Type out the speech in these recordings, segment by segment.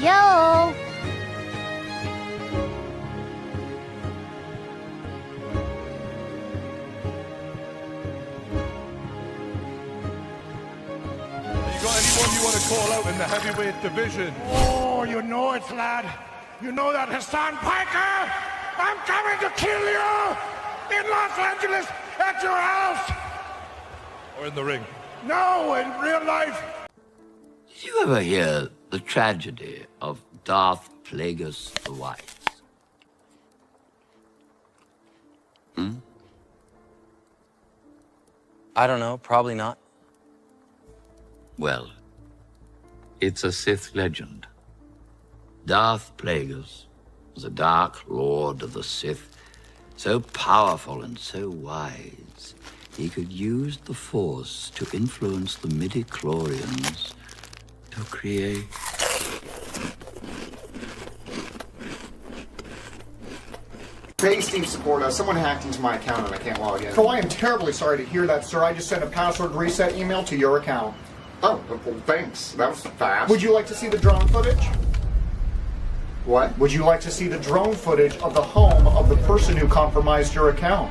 Yo! Anyone you want to call out in the heavyweight division? Oh, you know it, lad. You know that Hasan Piker? I'm coming to kill you in Los Angeles at your house. Or in the ring? No, in real life. Did you ever hear the tragedy of Darth Plagueis the Wise? I don't know, probably not. Well, it's a Sith legend. Darth Plagueis was a dark lord of the Sith, so powerful and so wise, he could use the Force to influence the midi-chlorians to create... Base team support, someone hacked into my account and I can't log in. Oh, I am terribly sorry to hear that, sir. I just sent a password reset email to your account. Oh, well, thanks. That was fast. Would you like to see the drone footage? What? Would you like to see the drone footage of the home of the person who compromised your account?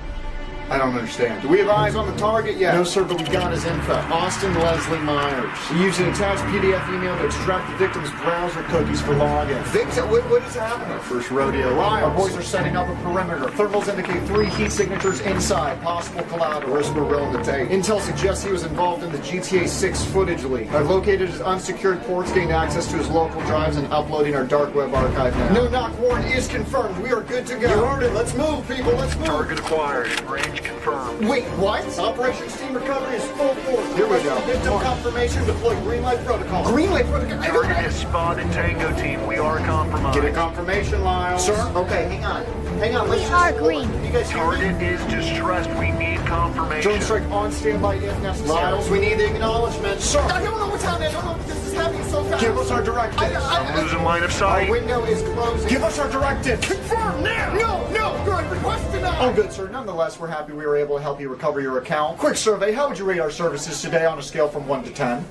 I don't understand. Do we have eyes on the target yet? No, sir, but we got his info. Austin Leslie Myers. We used an attached PDF email to extract the victim's browser cookies for login. Victim? What is happening? First rodeo. Our boys are setting up a perimeter. Thermals indicate 3 heat signatures inside. Possible collateral. The risk we're willing to take. Intel suggests he was involved in the GTA 6 footage leak. I've located his unsecured ports, gained access to his local drives, and uploading our dark web archive now. No knock warrant is confirmed. We are good to go. You heard it. Let's move, people. Let's move. Target acquired. Range confirmed. Wait, what? Operations team recovery is full force. Here we go. Victim confirmation. Deploy green light protocol. Green light protocol. Target is spotted. Tango team, we are compromised. Get a confirmation, Lyles. Sir? Okay, hang on. Hang on. We are green. You guys hear me? Target is distressed. We need confirmation. Drone strike on standby if necessary. Lyles, we need the acknowledgement. Sir. I don't know what's happening. I don't know what this is happening so fast. Give us our directives. I'm losing line of Our sight. window is closing. Give us our directives. Confirm now. No. Good. Request denied. Oh, good, sir. Nonetheless, we're happy we were able to help you recover your account. Quick survey. How would you rate our services today on a scale from 1 to 10?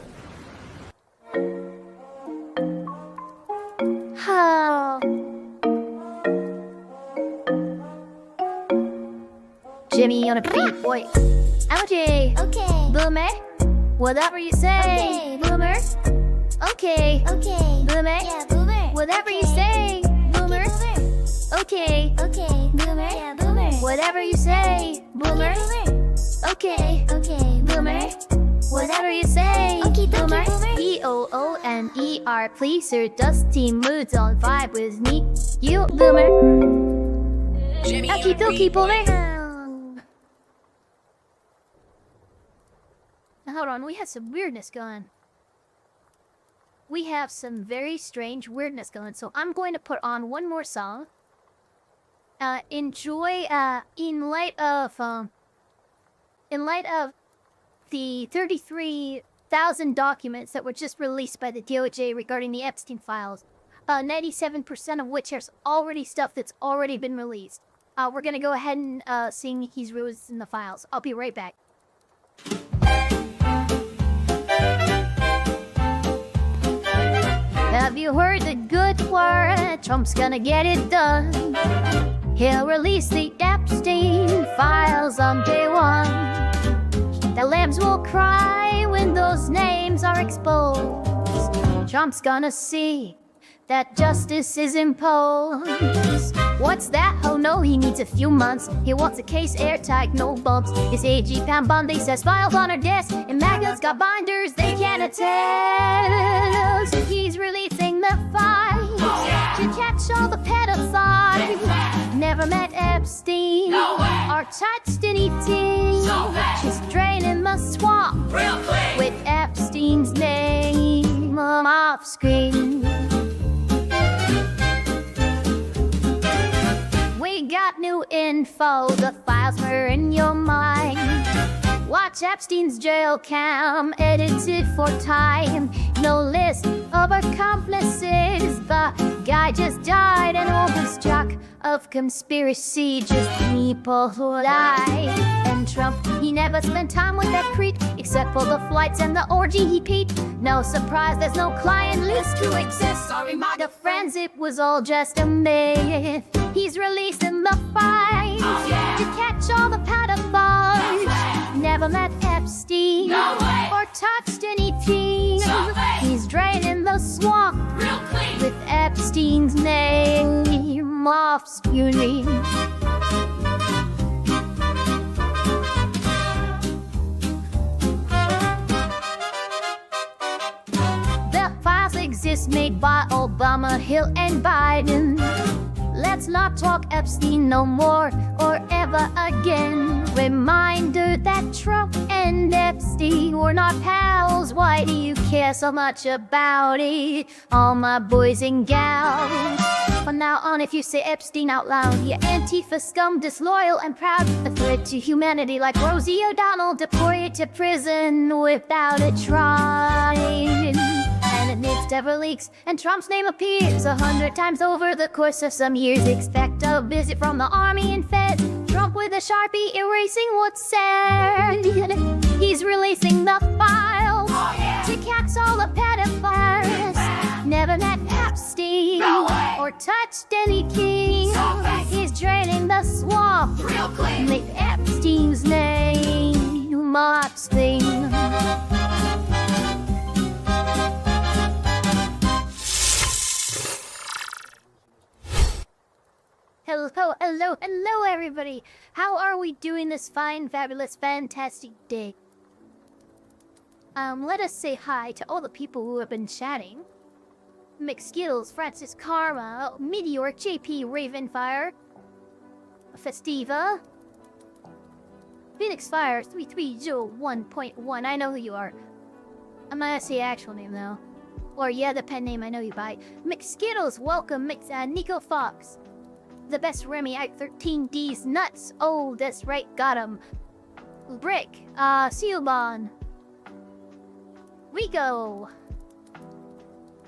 How? Jimmy on a beat, boy. OJ. Okay. Boomer. Whatever you say. Okay. Boomer. Okay. Okay. Boomer. Yeah, boomer. Whatever you Okay. say. Boomer. Okay, Okay. Okay. Boomer. Yeah, boomer. Whatever you say. Boomer. Okay, boomer. Okay. Okay, Boomer. Whatever you say. Okie dokie, Boomer. boomer. BOOMER. Please, sir. Dusty moods on vibe with me. You, Boomer. Okie dokie, Boomer. Now, hold on, we have some weirdness going. We have some very strange weirdness going, so I'm going to put on one more song. Enjoy, in light of the 33,000 documents that were just released by the DOJ regarding the Epstein files, 97% of which is already stuff that's already been released. We're gonna go ahead and sing He's Rose in the Files. I'll be right back. Have you heard the good word? Trump's gonna get it done. He'll release the Epstein files on day one. The lambs will cry when those names are exposed. Trump's gonna see that justice is imposed. What's that? Oh no, he needs a few months. He wants a case airtight, no bumps. His AG Pam Bondi says files on her desk, and Magna's got binders they can't attest. So he's releasing the files to catch all the pedophiles. Never met Epstein or touched anything. Just draining the swamp with Epstein's name off screen. We got new info, the files were in your mind. Watch Epstein's jail cam, edited for time. No list of accomplices, but guy just died, and all this talk of conspiracy, just people who lie. And Trump, he never spent time with that creep, except for the flights and the orgy he paid. No surprise, there's no client list to exist. Sorry, my friends, it was all just a myth. He's releasing the files to catch all the pedophiles. Never met Epstein or touched anything. He's draining the swamp with Epstein's name off spewing. The files exist made by Obama, Hill, and Biden. Let's not talk Epstein no more or ever again. Reminder that Trump and Epstein were not pals. Why do you care so much about it? All my boys and gals. From now on, if you say Epstein out loud, you're Antifa scum, disloyal and proud. A threat to humanity like Rosie O'Donnell, deported to prison without a trial. And it never leaks, and Trump's name appears 100 times over the course of some years. Expect a visit from the army and feds. Trump with a Sharpie erasing what's said. He's releasing the files to catch all the pedophiles. Never met Epstein or touched any king. He's draining the swamp with Epstein's name Epstein. Hello, everybody. How are we doing this fine, fabulous, fantastic day? Let us say hi to all the people who have been chatting. McSkittles, Francis Karma, Meteor, JP, Ravenfire, Festiva, Phoenix Fire, 3301.1. I know who you are. I'm not gonna say your actual name, though. Or, yeah, the pen name I know you by. McSkittles, welcome, Nico Fox. The best Remy out 13D's nuts. Oh, that's right, got him. Brick, Sealbon, Rico,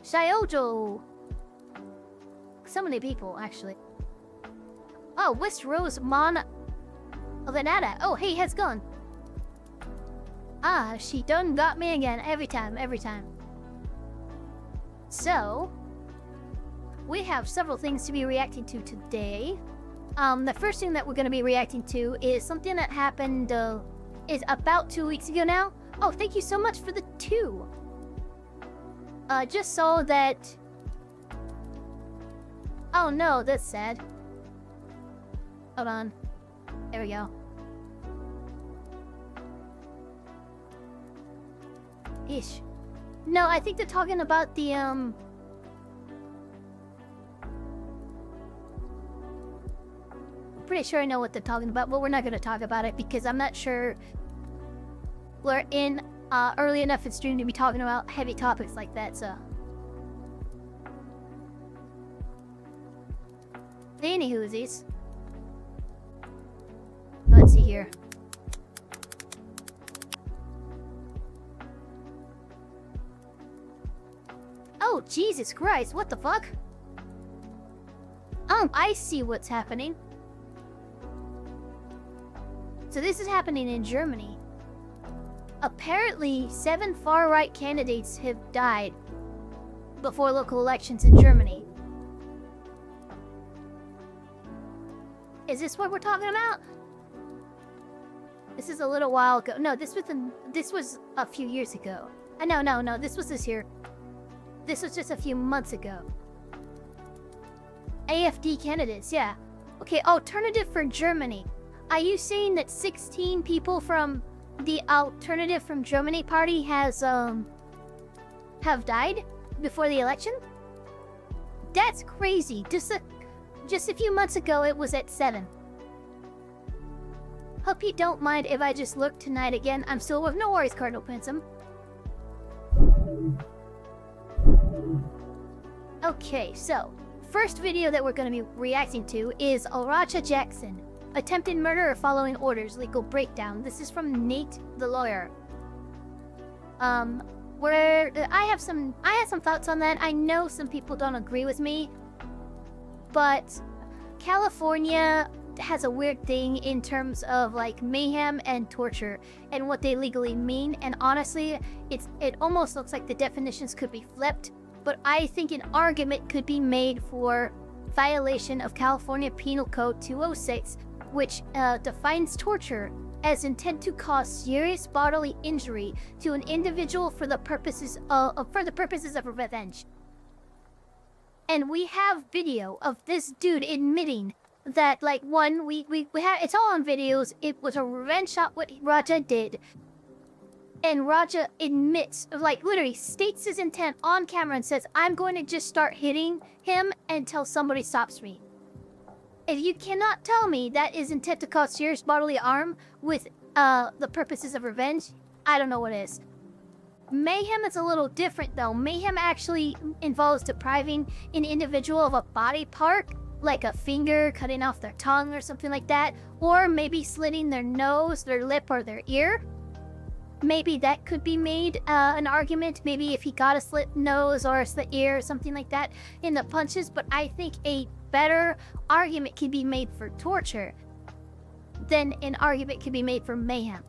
Shiojo. So many people, actually. Oh, West Rose Mon Venata. Oh, hey, how's it going? Ah, she done got me again. Every time. So, we have several things to be reacting to today. The first thing that we're going to be reacting to is something that happened is about 2 weeks ago now. Oh, thank you so much for the 2. Just saw that... Oh no, that's sad. Hold on. There we go. Ish. No, I think they're talking about the, pretty sure I know what they're talking about, but we're not going to talk about it because I'm not sure we're in early enough in stream to be talking about heavy topics like that, so. Anywhoosies. Let's see here. Oh, Jesus Christ, what the fuck? I see what's happening. So this is happening in Germany. Apparently, 7 far-right candidates have died before local elections in Germany. Is this what we're talking about? This is a little while ago. No, this was a few years ago. No, this was this year. This was just a few months ago. AfD candidates, yeah. Okay, Alternative for Germany. Are you saying that 16 people from the Alternative from Germany party have died before the election? That's crazy. Just a few months ago, it was at 7. Hope you don't mind if I just lurk tonight again. I'm still with no worries, Cardinal Pensum. Okay, so first video that we're going to be reacting to is Aracha Jackson. Attempted murder or following orders, legal breakdown. This is from Nate the lawyer. Where I have some thoughts on that. I know some people don't agree with me, but California has a weird thing in terms of like mayhem and torture and what they legally mean, and honestly it almost looks like the definitions could be flipped, but I think an argument could be made for violation of California Penal Code 206, which defines torture as intent to cause serious bodily injury to an individual for the purposes of revenge. And we have video of this dude admitting that, like, we have, it's all on videos, it was a revenge shot what Raja did. And Raja admits, like, literally states his intent on camera and says, I'm going to just start hitting him until somebody stops me. If you cannot tell me that is intent to cause serious bodily harm with the purposes of revenge, I don't know what is. Mayhem is a little different though. Mayhem actually involves depriving an individual of a body part, like a finger, cutting off their tongue or something like that, or maybe slitting their nose, their lip, or their ear. Maybe that could be made an argument, maybe if he got a slit nose or a slit ear or something like that in the punches, but I think a better argument can be made for torture than an argument can be made for mayhem.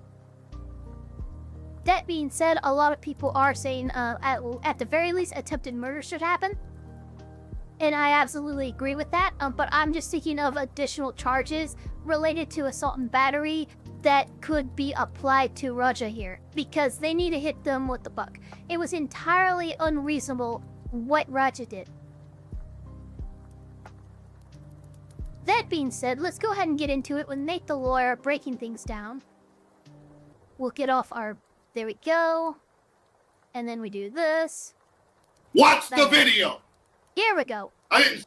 That being said, a lot of people are saying at the very least attempted murder should happen. And I absolutely agree with that, but I'm just thinking of additional charges related to assault and battery that could be applied to Raja here, because they need to hit them with the buck. It was entirely unreasonable what Raja did. That being said, let's go ahead and get into it with Nate the lawyer breaking things down. We'll get off our... There we go. And then we do this. Watch the video! Here we go. I didn't...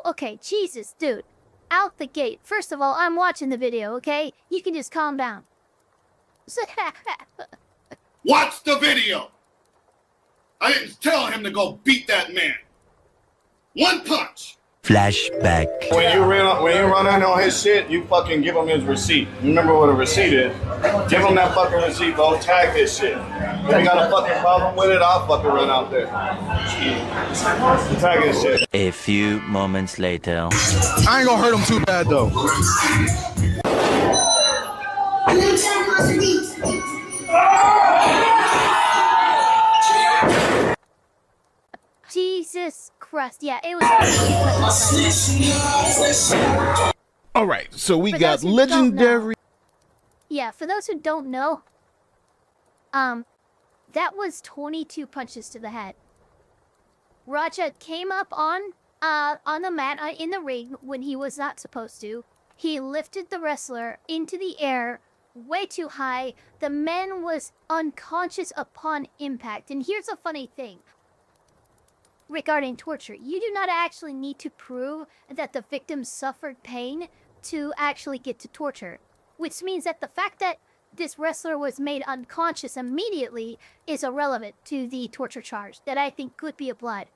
Okay, Jesus, dude. Out the gate. First of all, I'm watching the video, okay? You can just calm down. Watch the video! I didn't tell him to go beat that man. One punch! Flashback. When you run in on his shit, you fucking give him his receipt. Remember what a receipt is? Give him that fucking receipt, bro. Tag his shit. If you got a fucking problem with it, I'll fucking run out there. Tag his shit. A few moments later. I ain't gonna hurt him too bad though. Jesus Christ. Yeah, it was... All right, so we For got those who don't legendary. Yeah, for those who don't know, that was 22 punches to the head. Raja came up on the mat in the ring when he was not supposed to. He lifted the wrestler into the air way too high. The man was unconscious upon impact. And here's a funny thing regarding torture. You do not actually need to prove that the victim suffered pain to actually get to torture, which means that the fact that this wrestler was made unconscious immediately is irrelevant to the torture charge that I think could be applied.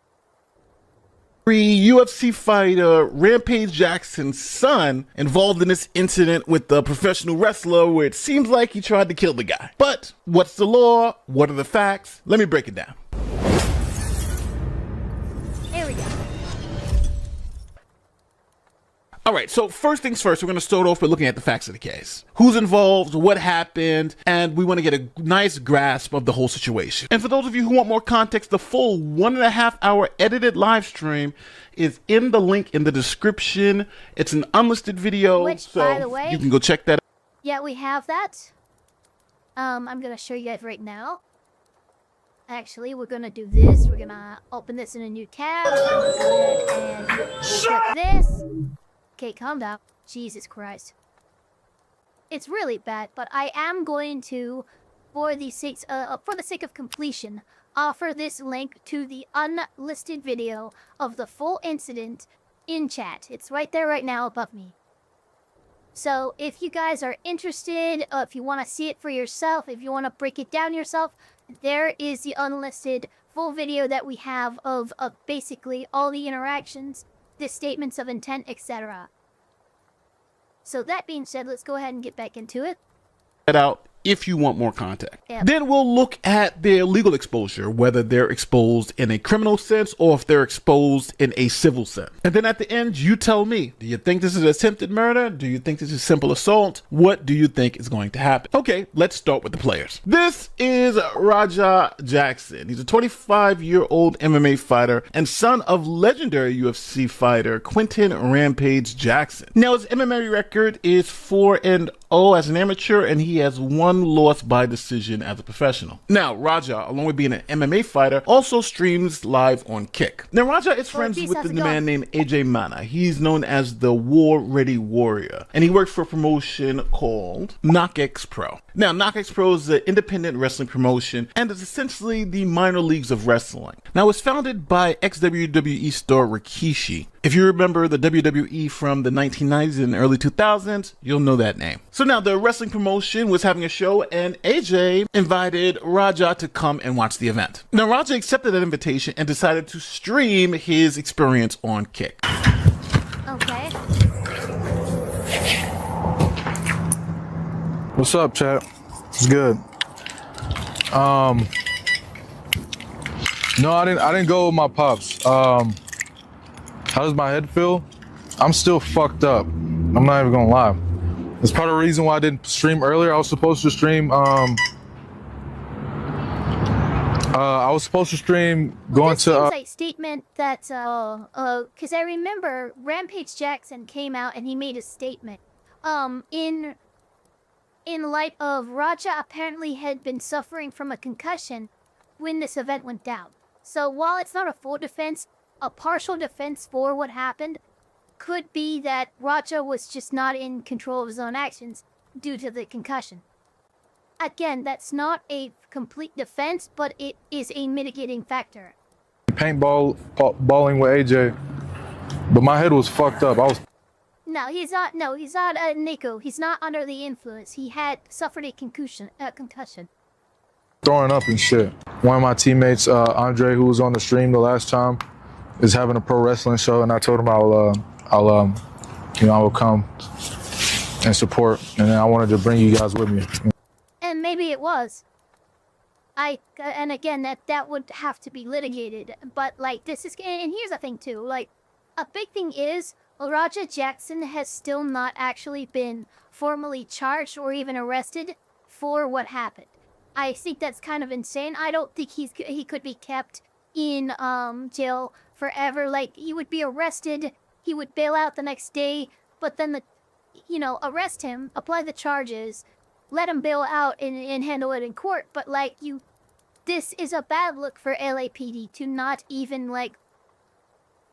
UFC fighter Rampage Jackson's son involved in this incident with the professional wrestler where it seems like he tried to kill the guy. But what's the law? What are the facts? Let me break it down. There we go. All right, so first things first, we're going to start off by looking at the facts of the case. Who's involved, what happened, and we want to get a nice grasp of the whole situation. And for those of you who want more context, the full 1.5 hour edited live stream is in the link in the description. It's an unlisted video, Which, so by the way, you can go check that out. Yeah, we have that. I'm going to show you guys right now. Actually, we're going to do this. We're going to open this in a new tab. Go ahead and click this. Okay, calm down. Jesus Christ. It's really bad, but I am going to, for the sake of completion, offer this link to the unlisted video of the full incident in chat. It's right there right now above me. So if you guys are interested, if you want to see it for yourself, if you want to break it down yourself, there is the unlisted full video that we have of basically all the interactions, the statements of intent, etc. So that being said, let's go ahead and get back into it. Out if you want more context. Yep. Then we'll look at their legal exposure, whether they're exposed in a criminal sense or if they're exposed in a civil sense. And then at the end, you tell me, do you think this is attempted murder? Do you think this is simple assault? What do you think is going to happen? Okay, let's start with the players. This is Raja Jackson. He's a 25-year-old MMA fighter and son of legendary UFC fighter Quentin Rampage Jackson. Now, his MMA record is 4-0 as an amateur, and he has 1 loss by decision as a professional. Now, Raja, along with being an MMA fighter, also streams live on Kick. Now, Raja is friends with the man named AJ Mana. He's known as the War Ready Warrior, and he works for a promotion called KnockX Pro. Now, KnockX Pro is an independent wrestling promotion, and it's essentially the minor leagues of wrestling. Now, it was founded by ex-WWE star Rikishi. If you remember the WWE from the 1990s and early 2000s, you'll know that name. So now the wrestling promotion was having a show, and AJ invited Raja to come and watch the event. Now, Raja accepted that invitation and decided to stream his experience on Kick. Okay. What's up, chat? It's good. No, I didn't go with my pops. How does my head feel? I'm still fucked up. I'm not even gonna lie. It's part of the reason why I didn't stream earlier. I was supposed to stream going to a statement that because I remember Rampage Jackson came out and he made a statement in light of Raja apparently had been suffering from a concussion when this event went down. So while it's not a full defense, a partial defense for what happened could be that Raja was just not in control of his own actions due to the concussion. Again, that's not a complete defense, but it is a mitigating factor. paintballing with AJ, but my head was fucked up. No, he's not Nico. He's not under the influence. He had suffered a concussion. Throwing up and shit. One of my teammates, Andre, who was on the stream the last time, is having a pro wrestling show, and I told him I will come and support, and then I wanted to bring you guys with me. And maybe it was. And again, that would have to be litigated. But like this is, and here's the thing too. Like, a big thing is Raja Jackson has still not actually been formally charged or even arrested for what happened. I think that's kind of insane. I don't think he could be kept in jail forever. Like, he would be arrested, he would bail out the next day, but then arrest him, apply the charges, let him bail out and handle it in court. But like, this is a bad look for LAPD to not even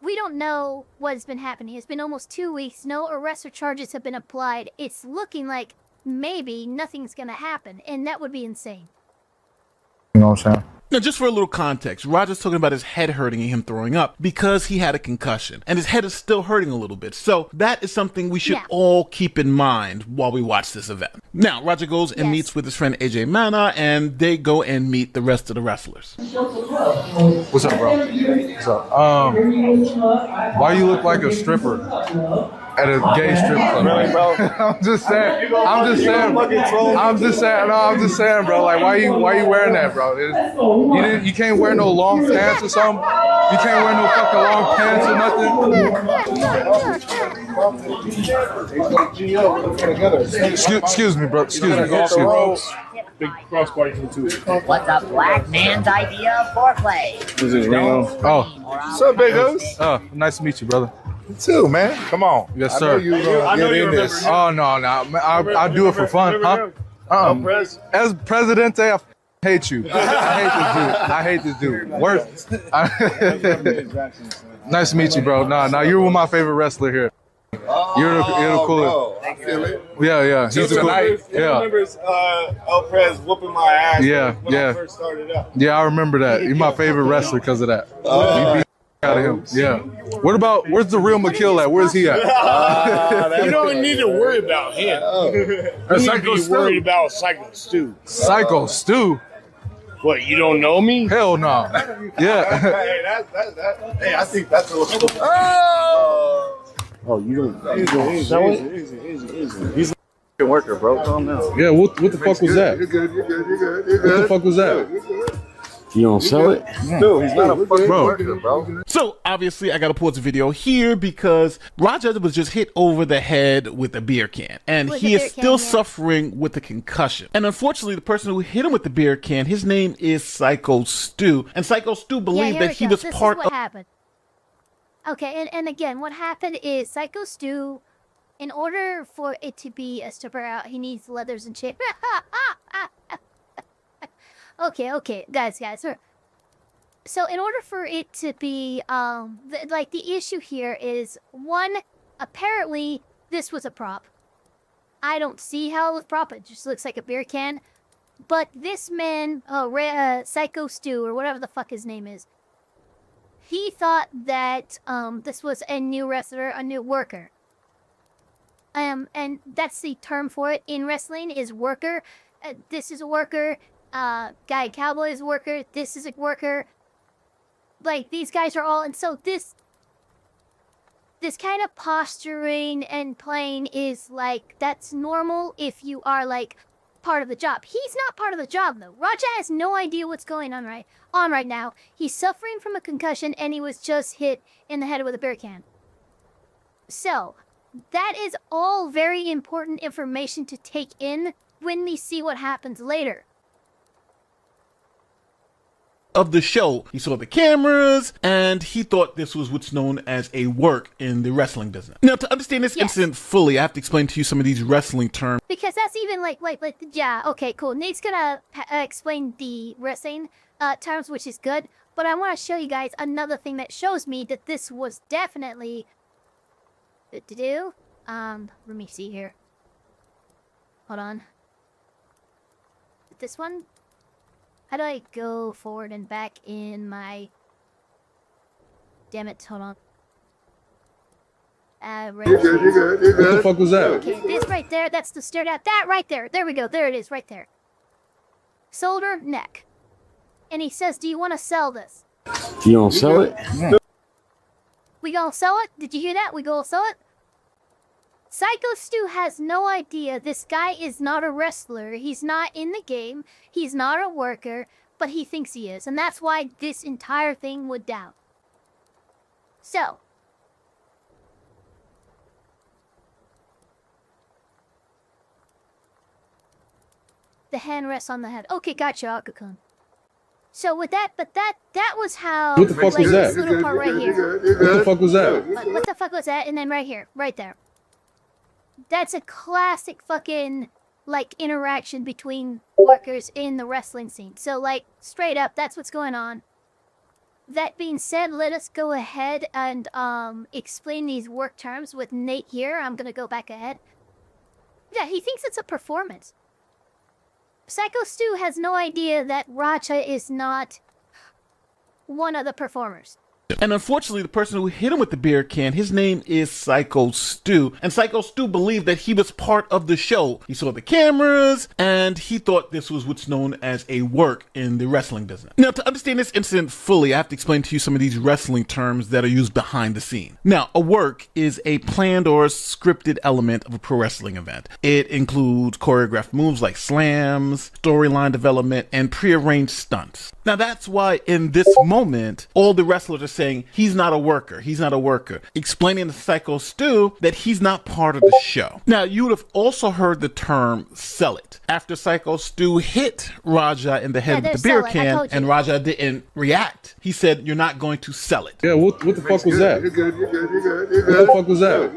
we don't know what's been happening. It's been almost 2 weeks, no arrest or charges have been applied. It's looking like maybe nothing's gonna happen, and that would be insane. You know what I'm saying? Now, just for a little context, Roger's talking about his head hurting and him throwing up because he had a concussion, and his head is still hurting a little bit. So that is something we should all keep in mind while we watch this event. Now, Roger goes and meets with his friend AJ Mana, and they go and meet the rest of the wrestlers. What's up, bro? What's up? Why you look like a stripper at a gay strip club? Really, bro? I'm just saying, bro. Like, why you wearing that, bro? You can't wear no long pants or something. You can't wear no fucking long pants or nothing. Excuse me, bro. Excuse me. Big cross party too. What's a black man's idea of foreplay? This is Reno. Oh, what's up, big host? Oh, nice to meet you, brother. You too, man. Come on. Yes, sir. I know you remember. Oh no, I do it for fun, huh? As Presidente, I hate you. I hate this dude. Worse. Nice to meet you, bro. Nah, you're one of my favorite wrestler here. You're the coolest. I feel it. Yeah. He's the coolest. I remember El Prez whooping my ass when I first started out. Yeah, I remember that. You're my favorite wrestler because of that. You beat out of him. Yeah. Where's the real McKill at? Where's he at? You don't need to worry about him. You need to be worried about Psycho Stu. Psycho Stu? What, you don't know me? Hell no. Yeah. Hey, I think that's a little. Oh, you don't. Easy. Worker, bro. Calm down. Yeah, what the fuck was that? You're good. You're good. You're good. You're good. What the fuck was that? You don't sell it? Dude, he's not a fucking worker, bro. So obviously I gotta pause the video here because Raja was just hit over the head with a beer can, and he is still suffering with a concussion. And unfortunately, the person who hit him with the beer can, his name is Psycho Stu, and Psycho Stu believed that he was part of. Happened. Okay, and again, what happened is Psycho Stu, in order for it to be a super out, he needs leathers and chains. Okay, guys. So in order for it to be, the issue here is, one, apparently this was a prop. I don't see how it was a prop, it just looks like a beer can. But this man, Psycho Stu, or whatever the fuck his name is, he thought that, this was a new wrestler, a new worker. And that's the term for it in wrestling, is worker. This is a worker. Guy Cowboy is a worker. This is a worker. Like, these guys are all, and so this kind of posturing and playing is like, that's normal if you are like part of the job. He's not part of the job though. Raja has no idea what's going on right now. He's suffering from a concussion and he was just hit in the head with a beer can. So that is all very important information to take in when we see what happens later. Of the show, he saw the cameras, and he thought this was what's known as a work in the wrestling business. Now, to understand this incident fully, I have to explain to you some of these wrestling terms. Because that's even like yeah, okay, cool. Nate's gonna explain the wrestling terms, which is good. But I want to show you guys another thing that shows me that this was definitely good to do. Let me see here. Hold on. This one. How do I go forward and back in my... Damn it, hold on. Right. You're good. What the fuck was that? Okay, this right there, that's the stare down. That right there. There we go. There it is, right there. Shoulder, neck. And he says, do you want to sell this? You don't sell it? We gonna sell it? Did you hear that? We gonna sell it? Psycho Stu has no idea this guy is not a wrestler. He's not in the game. He's not a worker, but he thinks he is. And that's why this entire thing went down. So. The hand rests on the head. Okay, gotcha, Akakun. So with that, but that was how... What the fuck was that? This little part right here. What the fuck was that? What the fuck was that? And then right here, right there. That's a classic fucking, like, interaction between workers in the wrestling scene. So, like, straight up, that's what's going on. That being said, let us go ahead and explain these work terms with Nate here. I'm gonna go back ahead. Yeah, he thinks it's a performance. Psycho Stu has no idea that Raja is not one of the performers. And unfortunately, the person who hit him with the beer can, his name is Psycho Stu. And Psycho Stu believed that he was part of the show. He saw the cameras, and he thought this was what's known as a work in the wrestling business. Now, to understand this incident fully, I have to explain to you some of these wrestling terms that are used behind the scene. Now, a work is a planned or scripted element of a pro wrestling event. It includes choreographed moves like slams, storyline development, and prearranged stunts. Now, that's why in this moment, all the wrestlers are saying he's not a worker, explaining to Psycho Stu that he's not part of the show. Now, you would have also heard the term sell it. After Psycho Stu hit Raja in the head with the beer can, and Raja didn't react, he said, you're not going to sell it. Yeah, what the fuck was that? You're good. What the fuck was that?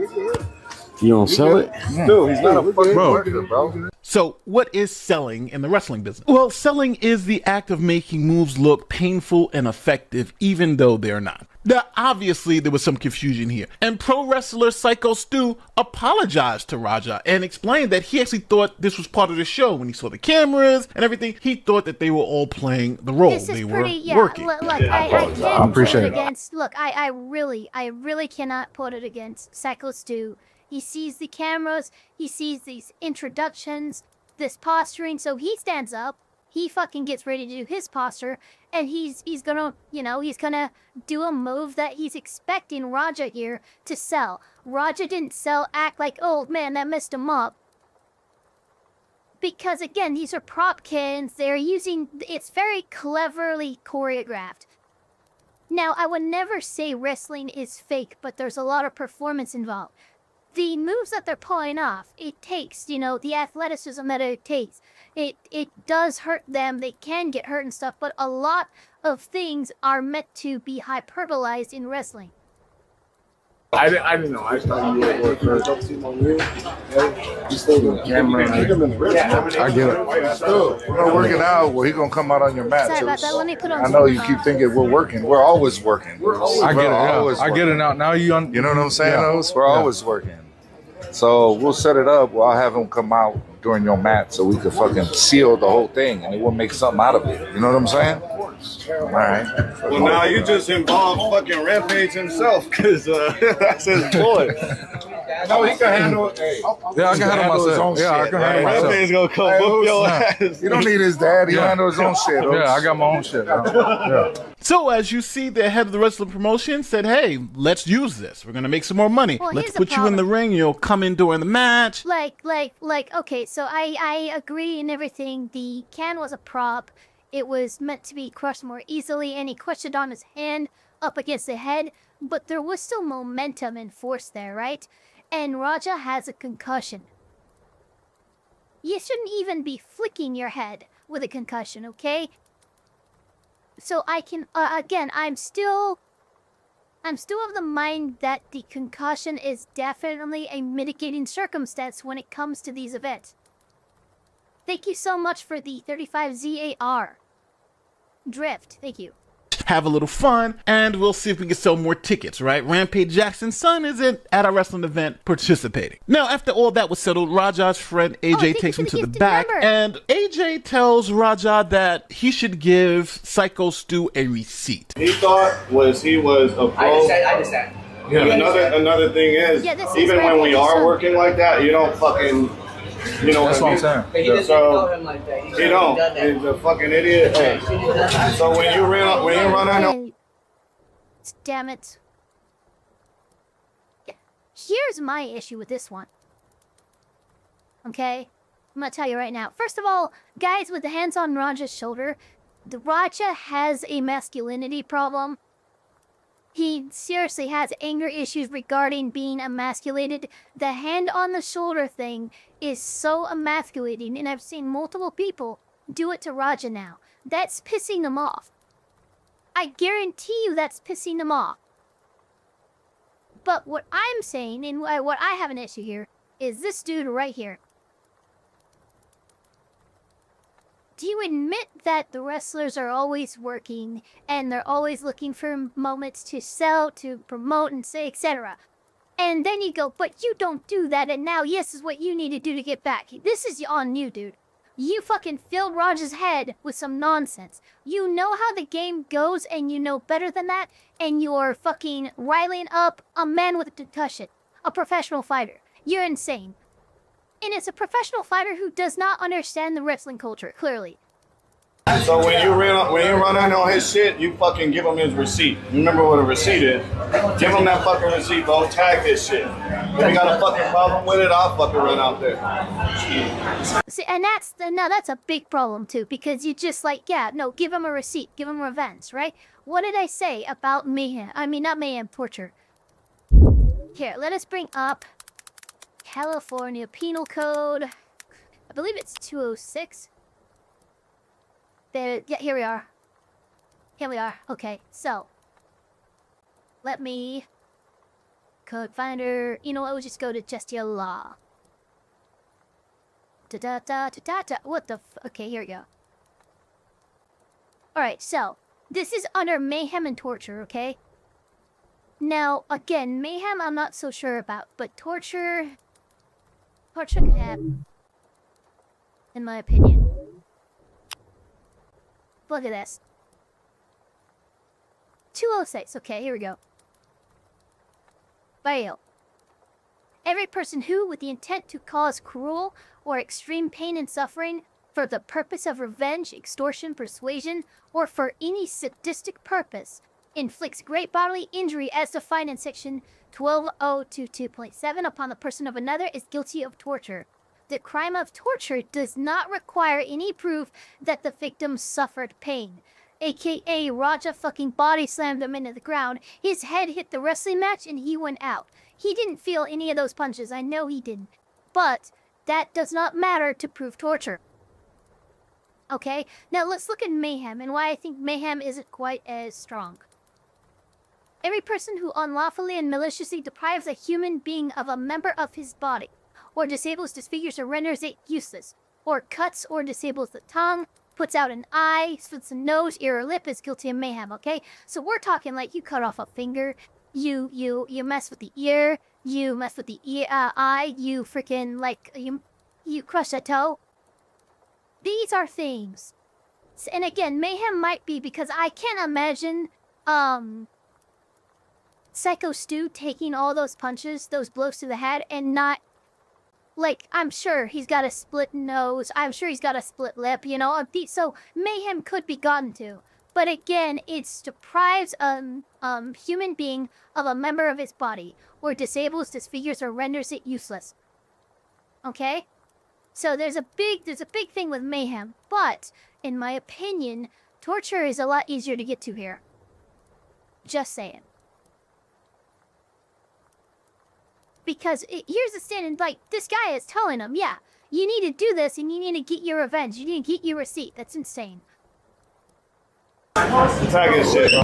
You don't sell it? Dude, he's not a fucking worker, bro. So, what is selling in the wrestling business? Well, selling is the act of making moves look painful and effective, even though they're not. Now, obviously, there was some confusion here, and pro wrestler Psycho Stu apologized to Raja and explained that he actually thought this was part of the show. When he saw the cameras and everything, he thought that they were all playing the role. They were working. Look, I can't appreciate put it it. against. Look, I really cannot put it against Psycho Stu. He sees the cameras, he sees these introductions, this posturing, so he stands up, he fucking gets ready to do his posture, and he's gonna, he's gonna do a move that he's expecting Raja here to sell. Raja didn't act like, oh man, that messed him up. Because again, these are prop cans. They're using, it's very cleverly choreographed. Now, I would never say wrestling is fake, but there's a lot of performance involved. The moves that they're pulling off, it takes, you know, the athleticism that it takes. It does hurt them. They can get hurt and stuff, but a lot of things are meant to be hyperbolized in wrestling. I didn't know. I thought you were for Doxxing on you. You stay on the camera. I get it. We're not working out. Well, he's gonna come out on your mat. Sorry about that. Let me put on. I know you keep thinking we're working. We're always working. I get it. Yeah. I get it now. Now you know what I'm saying? Yeah. We're always working. So we'll set it up. Well, I'll have him come out during your mat so we could fucking seal the whole thing and we'll make something out of it. You know what I'm saying? All right. Well, now you just involved fucking Rampage himself, because that's his boy. No, he can handle it. Hey, yeah, I can handle myself. Yeah, I can handle myself. Rampage gonna come whoop your ass. You don't need his dad. He handle his own shit. Yeah, I got my own shit. Yeah. So as you see, the head of the wrestling promotion said, hey, let's use this. We're going to make some more money. Well, let's put you in the ring. You'll come in during the match. Okay, so I agree and everything. The can was a prop. It was meant to be crushed more easily, and he crushed it on his hand up against the head, but there was still momentum and force there, right? And Raja has a concussion. You shouldn't even be flicking your head with a concussion, okay? So I can, again, I'm still of the mind that the concussion is definitely a mitigating circumstance when it comes to these events. Thank you so much for the 35 ZAR. Drift, thank you. Have a little fun, and we'll see if we can sell more tickets, right? Rampage Jackson's son isn't at a wrestling event participating. Now, after all that was settled, Raja's friend AJ takes him to the back, and AJ tells Raja that he should give Psycho Stu a receipt. He thought he was a pro. I understand. Yeah. Another thing is, even when we are working like that, you don't fucking. You know that's what I'm saying. But he doesn't know him like that. He don't. He's a fucking idiot. Hey. So when you run out, damn it. Yeah. Here's my issue with this one. Okay, I'm gonna tell you right now. First of all, guys, with the hands on Raja's shoulder, the Raja has a masculinity problem. He seriously has anger issues regarding being emasculated. The hand on the shoulder thing is so emasculating, and I've seen multiple people do it to Raja now. That's pissing him off. I guarantee you that's pissing him off. But what I'm saying, and what I have an issue here, is this dude right here. Do you admit that the wrestlers are always working and they're always looking for moments to sell, to promote, and say, etc.? And then you go, but you don't do that, and now yes is what you need to do to get back. This is on you, dude. You fucking filled Raja's head with some nonsense. You know how the game goes, and you know better than that, and you're fucking riling up a man with a concussion, a professional fighter. You're insane. And it's a professional fighter who does not understand the wrestling culture, clearly. So when you run out on his shit, you fucking give him his receipt. You remember what a receipt is? Give him that fucking receipt, bro. Tag his shit. If you got a fucking problem with it, I'll fucking run out there. See, and that's a big problem too, because you just give him a receipt, give him revenge, right? What did I say about mayhem? I mean, not mayhem, torture. Here, let us bring up California Penal Code. I believe it's 206. There, yeah, here we are. Here we are. Okay, so let me code finder. You know what? We'll just go to just your law. What the? Okay, here we go. All right, so this is under mayhem and torture. Okay. Now, again, mayhem I'm not so sure about, but torture could happen, in my opinion. Look at this. 206. Okay, here we go. Bail. Every person who, with the intent to cause cruel or extreme pain and suffering for the purpose of revenge, extortion, persuasion, or for any sadistic purpose, inflicts great bodily injury as defined in section 12022.7 upon the person of another is guilty of torture. the crime of torture does not require any proof that the victim suffered pain. AKA Raja fucking body slammed him into the ground. His head hit the wrestling match and he went out. He didn't feel any of those punches. I know he didn't. But that does not matter to prove torture. Okay, now let's look at mayhem and why I think mayhem isn't quite as strong. Every person who unlawfully and maliciously deprives a human being of a member of his body, or disables, disfigures, or renders it useless, or cuts or disables the tongue, puts out an eye, slits a nose, ear, or lip is guilty of mayhem, okay? So we're talking like you cut off a finger, you mess with the ear, you mess with the eye, you freaking like, you crush a toe. These are things. And again, mayhem might be because I can't imagine, Psycho Stu taking all those punches, those blows to the head, and not, like, I'm sure he's got a split nose, I'm sure he's got a split lip, you know, so mayhem could be gotten to. But again, it deprives a human being of a member of his body, or disables, disfigures, or renders it useless. Okay? So there's a big thing with mayhem, but in my opinion, torture is a lot easier to get to here. Just saying. Because here's the standing, like, this guy is telling him, yeah, you need to do this and you need to get your revenge. You need to get your receipt. That's insane. Tag his shit, bro.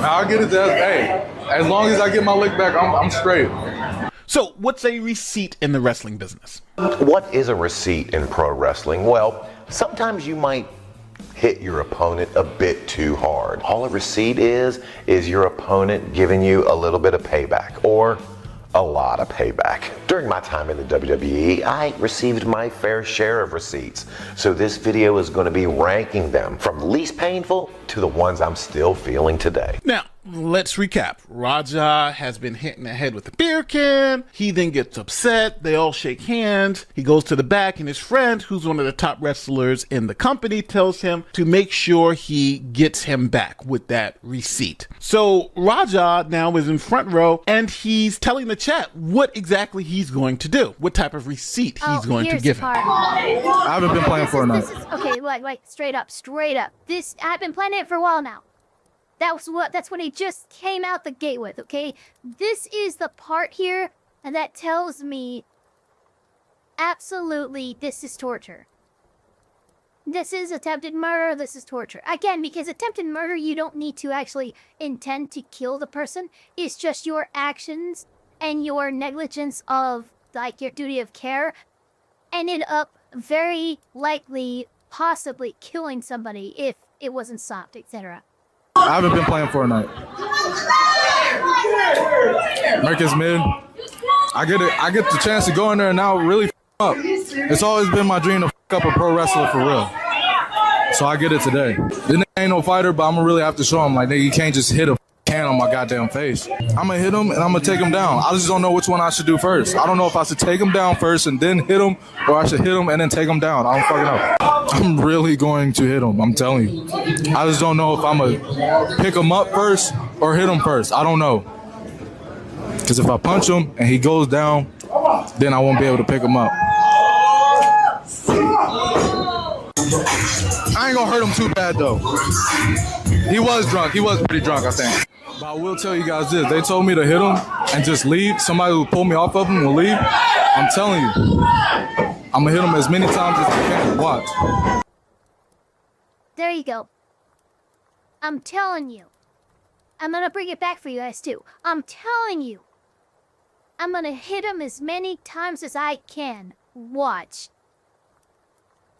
I'll get it to hey. As long as I get my lick back, I'm straight. So, what's a receipt in the wrestling business? What is a receipt in pro wrestling? Well, sometimes you might hit your opponent a bit too hard. All a receipt is your opponent giving you a little bit of payback, or a lot of payback. During my time in the WWE, I received my fair share of receipts. So this video is going to be ranking them from least painful to the ones I'm still feeling today. Now, let's recap. Raja has been hit in the head with a beer can. He then gets upset. They all shake hands. He goes to the back, and his friend, who's one of the top wrestlers in the company, tells him to make sure he gets him back with that receipt. So Raja now is in front row, and he's telling the chat what exactly he's going to do, what type of receipt he's going to give him. I haven't been playing for a night. Okay, like straight up. I've been playing it for a while now. That's what he just came out the gate with, okay? This is the part here that tells me absolutely this is torture. This is attempted murder, this is torture. Again, because attempted murder, you don't need to actually intend to kill the person. It's just your actions and your negligence of, like, your duty of care ended up very likely, possibly killing somebody if it wasn't stopped, etc. I haven't been playing for a night. America's mid. I get the chance to go in there and now really up. It's always been my dream to up a pro wrestler for real. So I get it today. This ain't no fighter, but I'm gonna really have to show him, like, nigga, you can't just hit a can on my goddamn face. I'm gonna hit him and I'm gonna take him down. I just don't know which one I should do first. I don't know if I should take him down first and then hit him, or I should hit him and then take him down. I don't fucking know. I'm really going to hit him, I'm telling you. I just don't know if I'm gonna pick him up first or hit him first. I don't know. Because if I punch him and he goes down, then I won't be able to pick him up. I ain't gonna hurt him too bad though. He was drunk. He was pretty drunk, I think. But I will tell you guys this. They told me to hit him and just leave. Somebody who pull me off of him will leave. I'm telling you. I'm gonna hit him as many times as I can. Watch. There you go. I'm telling you. I'm gonna bring it back for you guys too. I'm telling you. I'm gonna hit him as many times as I can. Watch.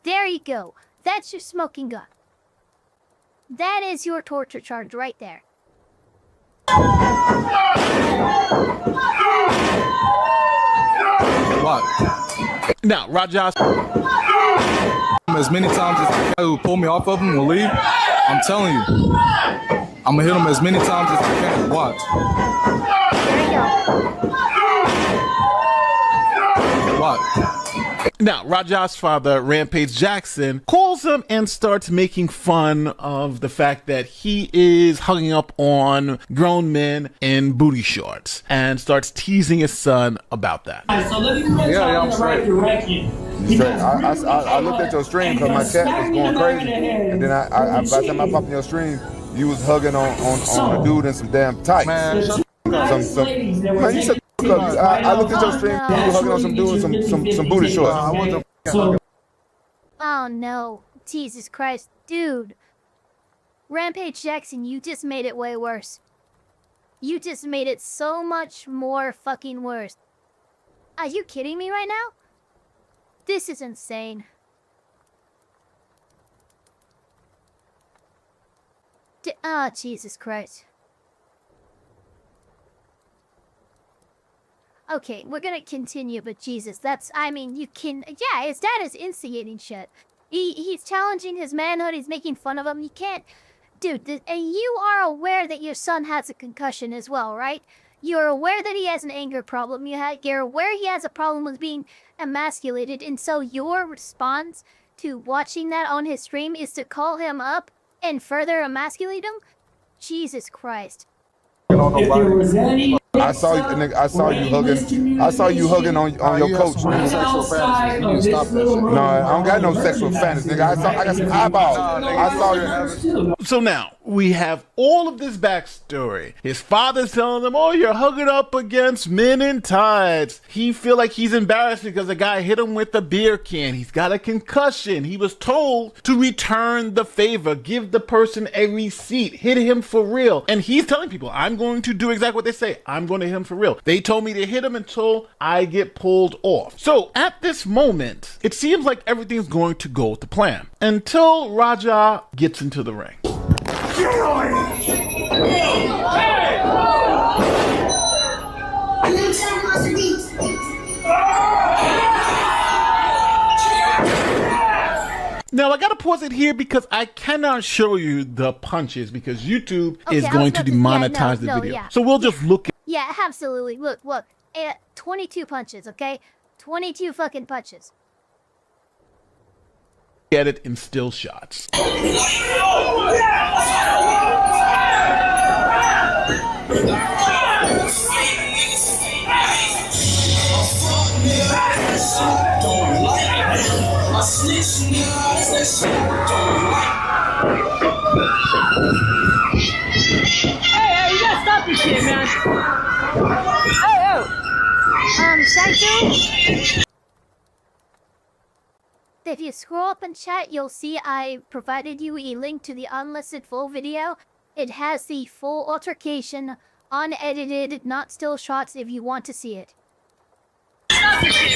There you go. That's your smoking gun. That is your torture charge right there. What? Now, Raja. As many times as the guy who pull me off of him will leave. I'm telling you. I'm gonna hit him as many times as I can. Watch. There you go. What? Now, Raja's father, Rampage Jackson, calls him and starts making fun of the fact that he is hugging up on grown men in booty shorts and starts teasing his son about that. So let me Yeah, I'm straight. I looked at your stream because my chat was going crazy, and then I by the time I popped in your stream, you was hugging on a dude in some damn tights. Man, Man, you said I looked at your stream, you were hugging on some dude in some booty shorts. Oh no, Jesus Christ, dude. Rampage Jackson, you just made it way worse. You just made it so much more fucking worse. Are you kidding me right now? This is insane. Jesus Christ. Okay, we're gonna continue, but Jesus, I mean, you can, yeah, his dad is instigating shit. He's challenging his manhood, he's making fun of him, you can't, dude, and you are aware that your son has a concussion as well, right? You're aware that he has an anger problem, you're aware he has a problem with being emasculated, and so your response to watching that on his stream is to call him up and further emasculate him? Jesus Christ. If there was any I saw you, nigga. I saw you hugging on your coach. Sexual fantasy. You need to stop that shit. No, I don't got no sexual fantasy, nigga. I got some eyeballs. I saw you. So now we have all of this backstory. His father's telling him, "Oh, you're hugging up against men in tights." He feel like he's embarrassed because a guy hit him with a beer can. He's got a concussion. He was told to return the favor, give the person a receipt, hit him for real. And he's telling people, "I'm going to do exactly what they say. I'm going to hit him for real. They told me to hit him until I get pulled off." So at this moment, it seems like everything's going to go to plan until Raja gets into the ring. Now, I gotta pause it here because I cannot show you the punches because YouTube is going to demonetize the video. So we'll just look at. Yeah, absolutely. Look. 22 punches, okay? 22 fucking punches. Get it in still shots. Hey, you gotta stop this shit, man. Saito? If you scroll up in chat, you'll see I provided you a link to the unlisted full video. It has the full altercation, unedited, not still shots if you want to see it. Stop this shit,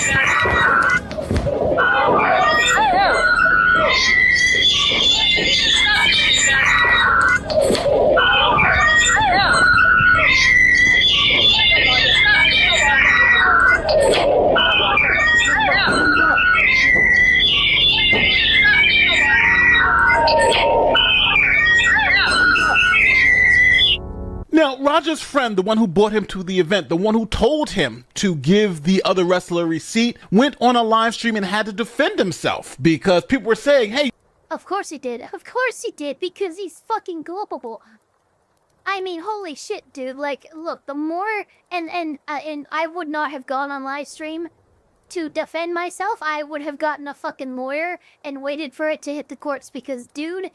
Now, Raja's friend, the one who brought him to the event, the one who told him to give the other wrestler a receipt, went on a live stream and had to defend himself because people were saying, "Hey." Of course he did. Of course he did, because he's fucking culpable. I mean, holy shit, dude. Like, look, the more, and I would not have gone on live stream to defend myself. I would have gotten a fucking lawyer and waited for it to hit the courts because, dude,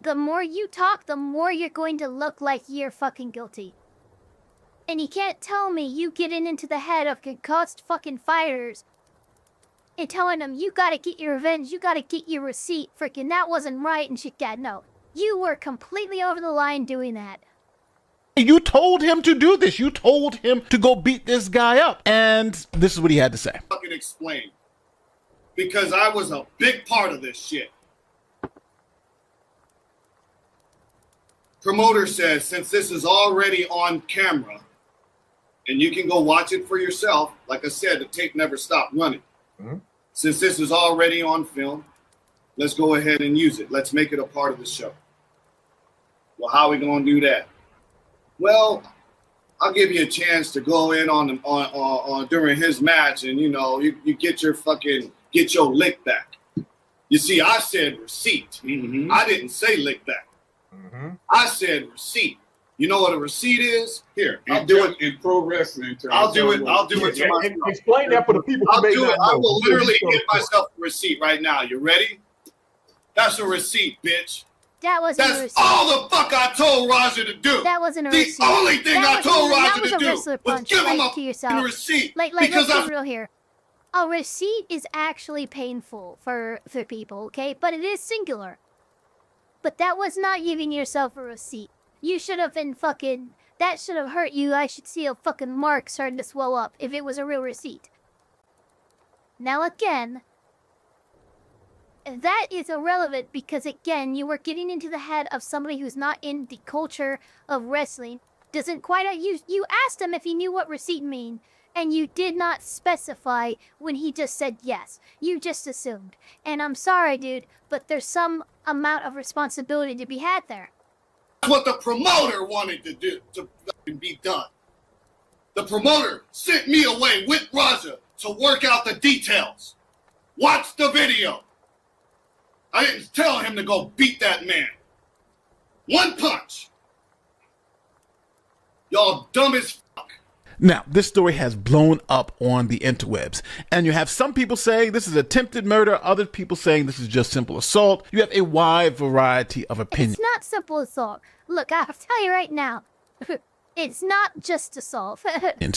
the more you talk, the more you're going to look like you're fucking guilty. And you can't tell me you getting into the head of concussed fucking fighters and telling them, you gotta get your revenge, you gotta get your receipt, freaking that wasn't right and shit. God, no. You were completely over the line doing that. You told him to do this. You told him to go beat this guy up. And this is what he had to say. Fucking explain. Because I was a big part of this shit. Promoter says, since this is already on camera, and you can go watch it for yourself, like I said, the tape never stopped running. Mm-hmm. Since this is already on film, let's go ahead and use it. Let's make it a part of the show. Well, how are we going to do that? Well, I'll give you a chance to go in on during his match, and you know, you get your fucking get your lick back. You see, I said receipt. I didn't say lick back. I said receipt. You know what a receipt is? Here, I'll do it in pro wrestling terms. I'll do it to myself. Explain that for the people who I'll may do not it. I know. will literally give myself a receipt right now. You ready? That's a receipt, bitch. That wasn't a That's receipt. all the fuck I told Roger to do. That wasn't a the receipt. only thing I told Roger to do wrestler was punch, give him like, a to yourself. fucking receipt. Like because let's I be real here. A receipt is actually painful for people, okay? But it is singular. But that was not giving yourself a receipt. You should have been fucking... That should have hurt you. I should see a fucking mark starting to swell up if it was a real receipt. Now again... That is irrelevant because, again, you were getting into the head of somebody who's not in the culture of wrestling. Doesn't quite... You asked him if he knew what receipt mean, and you did not specify when he just said yes. You just assumed. And I'm sorry, dude, but there's some amount of responsibility to be had there. That's what the promoter wanted to do, to be done. The promoter sent me away with Raja to work out the details. Watch the video. I didn't tell him to go beat that man. One punch. Y'all dumb as fuck. Now, this story has blown up on the interwebs, and you have some people saying this is attempted murder, other people saying this is just simple assault. You have a wide variety of opinions. It's not simple assault. Look, I'll tell you right now. It's not just assault.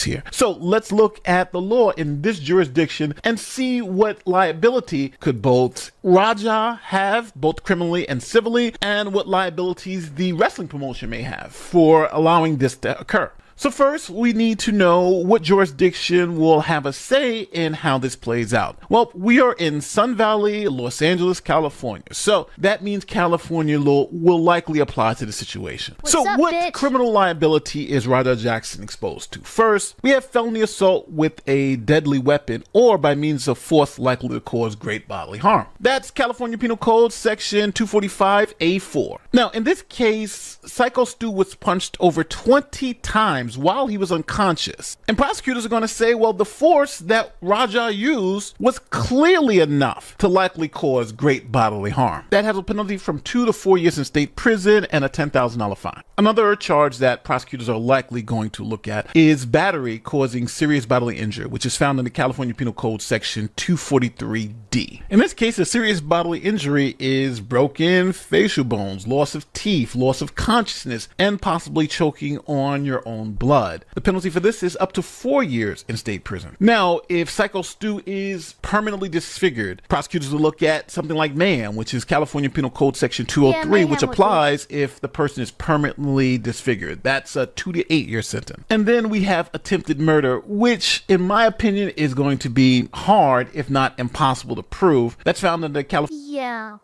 Here. So let's look at the law in this jurisdiction and see what liability could both Raja have, both criminally and civilly, and what liabilities the wrestling promotion may have for allowing this to occur. So first, we need to know what jurisdiction will have a say in how this plays out. Well, we are in Sun Valley, Los Angeles, California. So that means California law will likely apply to the situation. What criminal liability is Raja Jackson exposed to? First, we have felony assault with a deadly weapon or by means of force likely to cause great bodily harm. That's California Penal Code section 245A4. Now, in this case, Psycho Stu was punched over 20 times while he was unconscious. And prosecutors are going to say, well, the force that Raja used was clearly enough to likely cause great bodily harm. That has a penalty from 2 to 4 years in state prison and a $10,000 fine. Another charge that prosecutors are likely going to look at is battery causing serious bodily injury, which is found in the California Penal Code section 243D. In this case, a serious bodily injury is broken facial bones, loss of teeth, loss of consciousness, and possibly choking on your own blood. The penalty for this is up to 4 years in state prison. Now, if Psycho Stu is permanently disfigured, prosecutors will look at something like mayhem, which is California Penal Code section 203, which applies if the person is permanently disfigured. That's a 2 to 8 year sentence. And then we have attempted murder, which in my opinion is going to be hard, if not impossible to prove. That's found in the California. Yeah,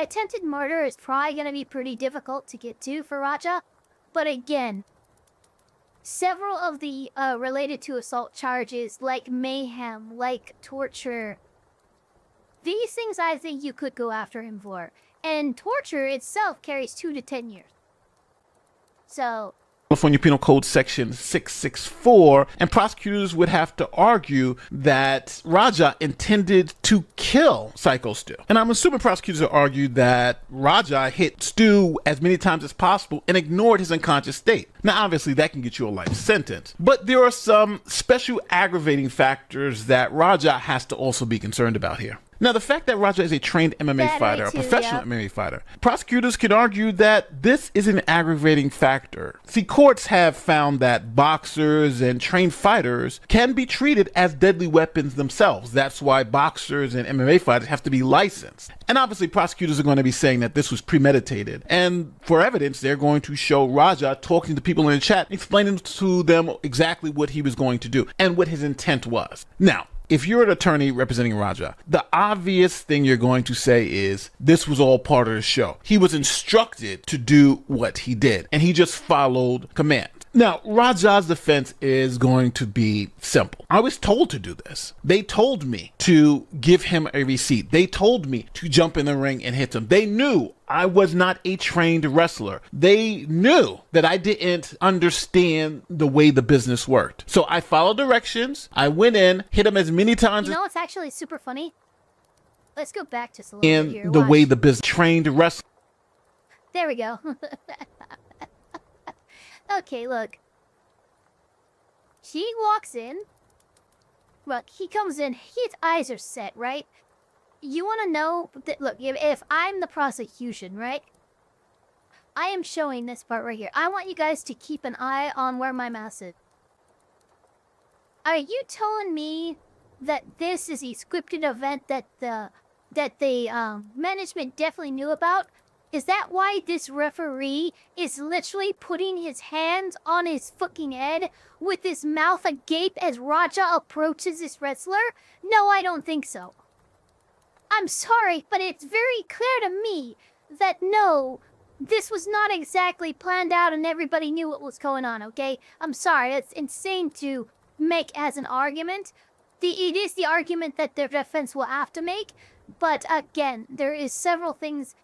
attempted murder is probably going to be pretty difficult to get to for Raja. But again, several of the related to assault charges, like mayhem, like torture, these things I think you could go after him for. And torture itself carries 2 to 10 years. So... California Penal Code section 664, and prosecutors would have to argue that Raja intended to kill Psycho Stu. And I'm assuming prosecutors will argue that Raja hit Stu as many times as possible and ignored his unconscious state. Now, obviously, that can get you a life sentence, but there are some special aggravating factors that Raja has to also be concerned about here. Now, the fact that Raja is a trained MMA fighter, a professional MMA fighter, prosecutors could argue that this is an aggravating factor. See, courts have found that boxers and trained fighters can be treated as deadly weapons themselves. That's why boxers and MMA fighters have to be licensed. And obviously, prosecutors are going to be saying that this was premeditated. And for evidence, they're going to show Raja talking to people in the chat, explaining to them exactly what he was going to do and what his intent was. Now, if you're an attorney representing Raja, the obvious thing you're going to say is this was all part of the show. He was instructed to do what he did, and he just followed command. Now, Raja's defense is going to be simple. I was told to do this. They told me to give him a receipt. They told me to jump in the ring and hit him. They knew I was not a trained wrestler. They knew that I didn't understand the way the business worked. So I followed directions. I went in, hit him as many times. You know what's actually super funny? let's go back just a little bit here. in the Watch. way the business trained wrestling. There we go. Okay, look. He walks in. Look, he comes in. His eyes are set, right? You want to know that? Look, if I'm the prosecution, right? I am showing this part right here. I want you guys to keep an eye on where my mouse is. Are you telling me that this is a scripted event that the management definitely knew about? Is that why this referee is literally putting his hands on his fucking head with his mouth agape as Raja approaches this wrestler? No, I don't think so. I'm sorry, but it's very clear to me that no, this was not exactly planned out and everybody knew what was going on, okay? I'm sorry, it's insane to make as an argument. It is the argument that their defense will have to make, but again, there is several things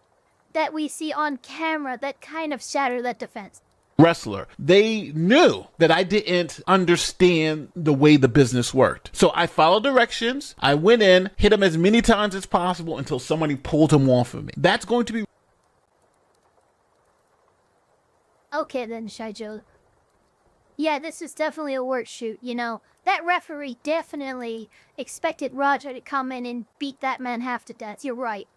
that we see on camera that kind of shatter that defense. Wrestler. They knew that I didn't understand the way the business worked. So I followed directions. I went in, hit him as many times as possible until somebody pulled him off of me. That's going to be... Okay then, Shy Joe. Yeah, this is definitely a work shoot, you know. That referee definitely expected Roger to come in and beat that man half to death. You're right.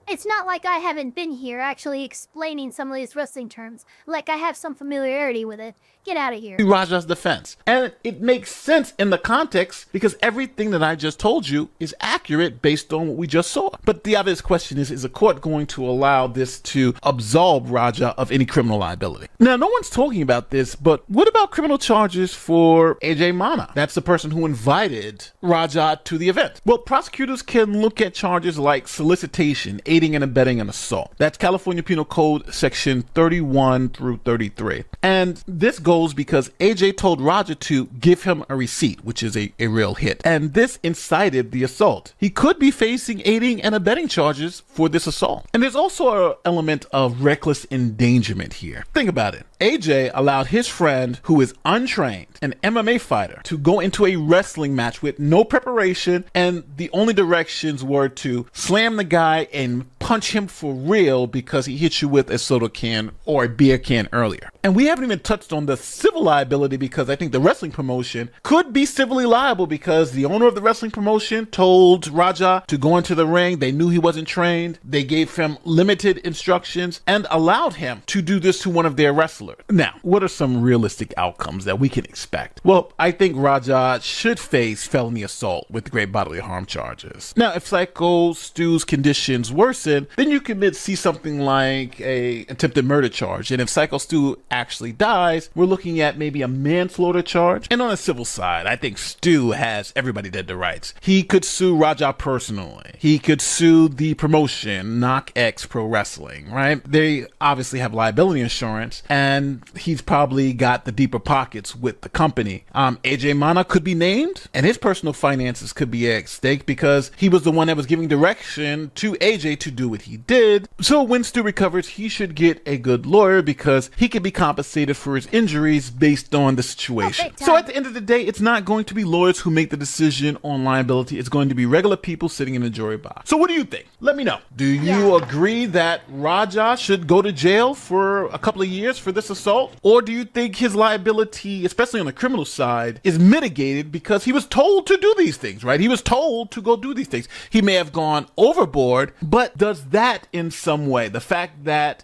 It's not like I haven't been here actually explaining some of these wrestling terms. Like I have some familiarity with it. Get out of here. Raja's defense. And it makes sense in the context because everything that I just told you is accurate based on what we just saw. But the obvious question is the court going to allow this to absolve Raja of any criminal liability? Now, no one's talking about this, but what about criminal charges for AJ Mana? That's the person who invited Raja to the event. Well, prosecutors can look at charges like solicitation, aiding and abetting an assault. That's California Penal Code section 31 through 33. And this goes because AJ told Raja to give him a receipt, which is a real hit. And this incited the assault. He could be facing aiding and abetting charges for this assault. And there's also an element of reckless endangerment here. Think about it. AJ allowed his friend, who is untrained, an MMA fighter, to go into a wrestling match with no preparation, and the only directions were to slam the guy and punch him for real because he hit you with a soda can or a beer can earlier. And we haven't even touched on the civil liability because I think the wrestling promotion could be civilly liable because the owner of the wrestling promotion told Raja to go into the ring. They knew he wasn't trained. They gave him limited instructions and allowed him to do this to one of their wrestlers. Now, what are some realistic outcomes that we can expect? Well, I think Raja should face felony assault with great bodily harm charges. Now, if Psycho Stu's conditions worsen, then you could see something like a attempted murder charge. And if Psycho Stu actually dies, we're looking at maybe a manslaughter charge. And on the civil side, I think Stu has everybody dead to rights. He could sue Raja personally. He could sue the promotion, KnockX Pro Wrestling, right? They obviously have liability insurance, and he's probably got the deeper pockets with the company. AJ Mana could be named, and his personal finances could be at stake because he was the one that was giving direction to AJ to do what he did. So when Stu recovers, he should get a good lawyer because he can be compensated for his injuries based on the situation. So at the end of the day, it's not going to be lawyers who make the decision on liability. It's going to be regular people sitting in the jury box. So what do you think? Let me know. Do you agree that Raja should go to jail for a couple of years for this assault? Or do you think his liability, especially on the criminal side, is mitigated because he was told to do these things, right? He was told to go do these things. He may have gone overboard, but does that in some way, the fact that...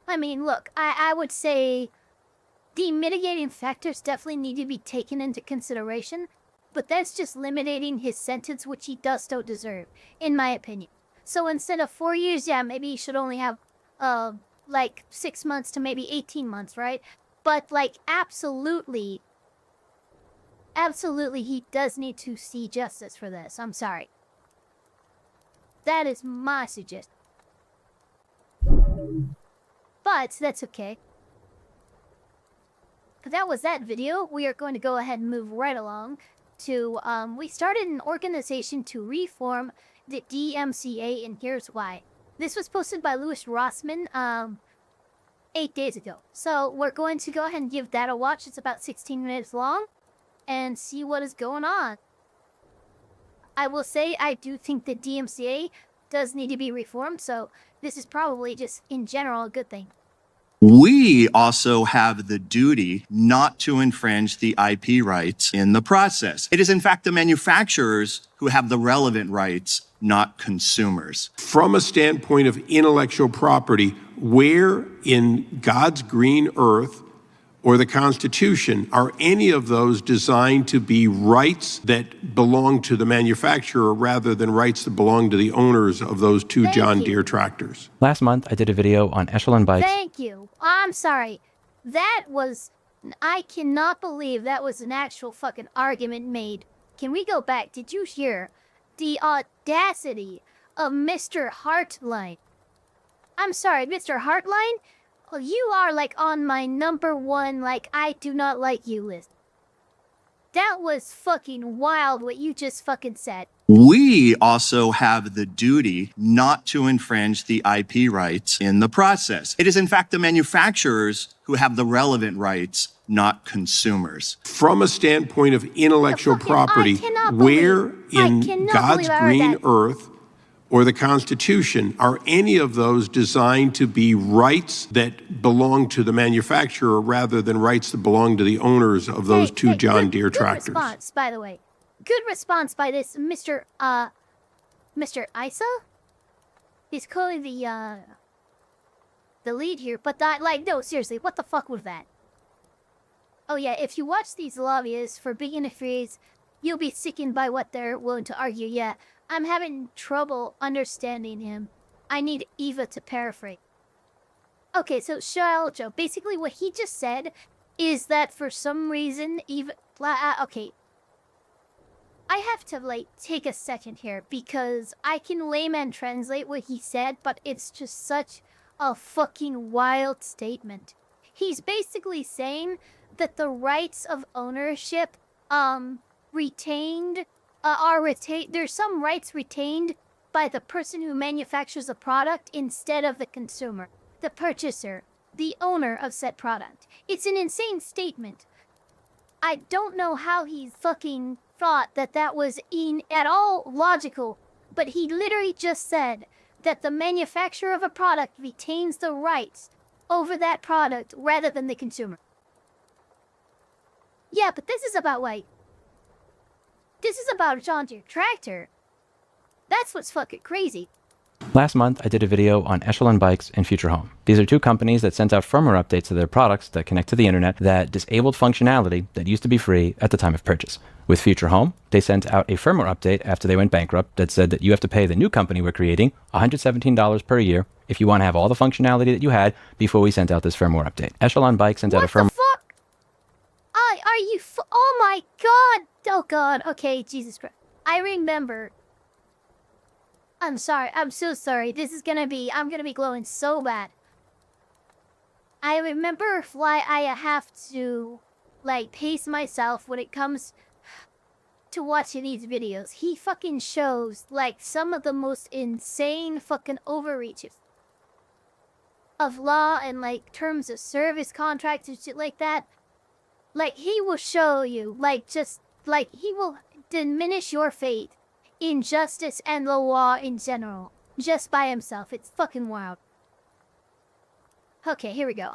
I mean, look, I would say the mitigating factors definitely need to be taken into consideration, but that's just limiting his sentence, which he does still deserve, in my opinion. So instead of 4 years, yeah, maybe he should only have, like 6 months to maybe 18 months, right? But like, absolutely, he does need to see justice for this. I'm sorry. That is my suggestion. But that's okay. That was that video. We are going to go ahead and move right along to, we started an organization to reform the DMCA, and here's why. This was posted by Louis Rossman, 8 days ago. So we're going to go ahead and give that a watch. It's about 16 minutes long and see what is going on. I will say I do think the DMCA does need to be reformed, so this is probably just in general a good thing. We also have the duty not to infringe the IP rights in the process. It is in fact the manufacturers who have the relevant rights, not consumers. From a standpoint of intellectual property, where in God's green earth or the Constitution are any of those designed to be rights that belong to the manufacturer rather than rights that belong to the owners of those two John Deere tractors? Last month, I did a video on Echelon bikes. Thank you. I'm sorry. That was... I cannot believe that was an actual fucking argument made. Can we go back? Did you hear the audacity of Mr. Heartline? I'm sorry, Mr. Heartline? Well, you are like on my #1, like, I do not like you list. That was fucking wild what you just fucking said. We also have the duty not to infringe the IP rights in the process. It is in fact the manufacturers who have the relevant rights, not consumers. From a standpoint of intellectual property, where in God's green earth or the Constitution are any of those designed to be rights that belong to the manufacturer rather than rights that belong to the owners of those two John Deere tractors? Good response, by the way. Good response by this Mr. Isa? He's clearly the lead here, but that, like, no, seriously, what the fuck was that? Oh yeah, if you watch these lobbyists for big interferes, you'll be sickened by what they're willing to argue. Yeah, I'm having trouble understanding him. I need Eva to paraphrase. Okay, so Joe, basically what he just said is that for some reason, Eva... okay. I have to, like, take a second here because I can layman translate what he said, but it's just such a fucking wild statement. He's basically saying that the rights of ownership, there's some rights retained by the person who manufactures a product instead of the consumer, the purchaser, the owner of said product. It's an insane statement. I don't know how he fucking thought that that was at all logical, but he literally just said that the manufacturer of a product retains the rights over that product rather than the consumer. Yeah, but this is about, like, this is about a John Deere tractor. That's what's fucking crazy. Last month, I did a video on Echelon Bikes and Future Home. These are two companies that sent out firmware updates to their products that connect to the internet that disabled functionality that used to be free at the time of purchase. With Future Home, they sent out a firmware update after they went bankrupt that said that you have to pay the new company we're creating $117 per year if you want to have all the functionality that you had before we sent out this firmware update. Echelon Bikes sent out a firmware... What the fuck? Are you oh my god! Oh god, okay, Jesus Christ. I remember... I'm sorry, I'm so sorry. This is gonna be... I'm gonna be glowing so bad. I remember why I have to, like, pace myself when it comes to watching these videos. He fucking shows, like, some of the most insane fucking overreaches of law and, like, terms of service contracts and shit like that. Like, he will show you, like, just, like, he will diminish your faith in justice and the law in general, just by himself. It's fucking wild. Okay, here we go.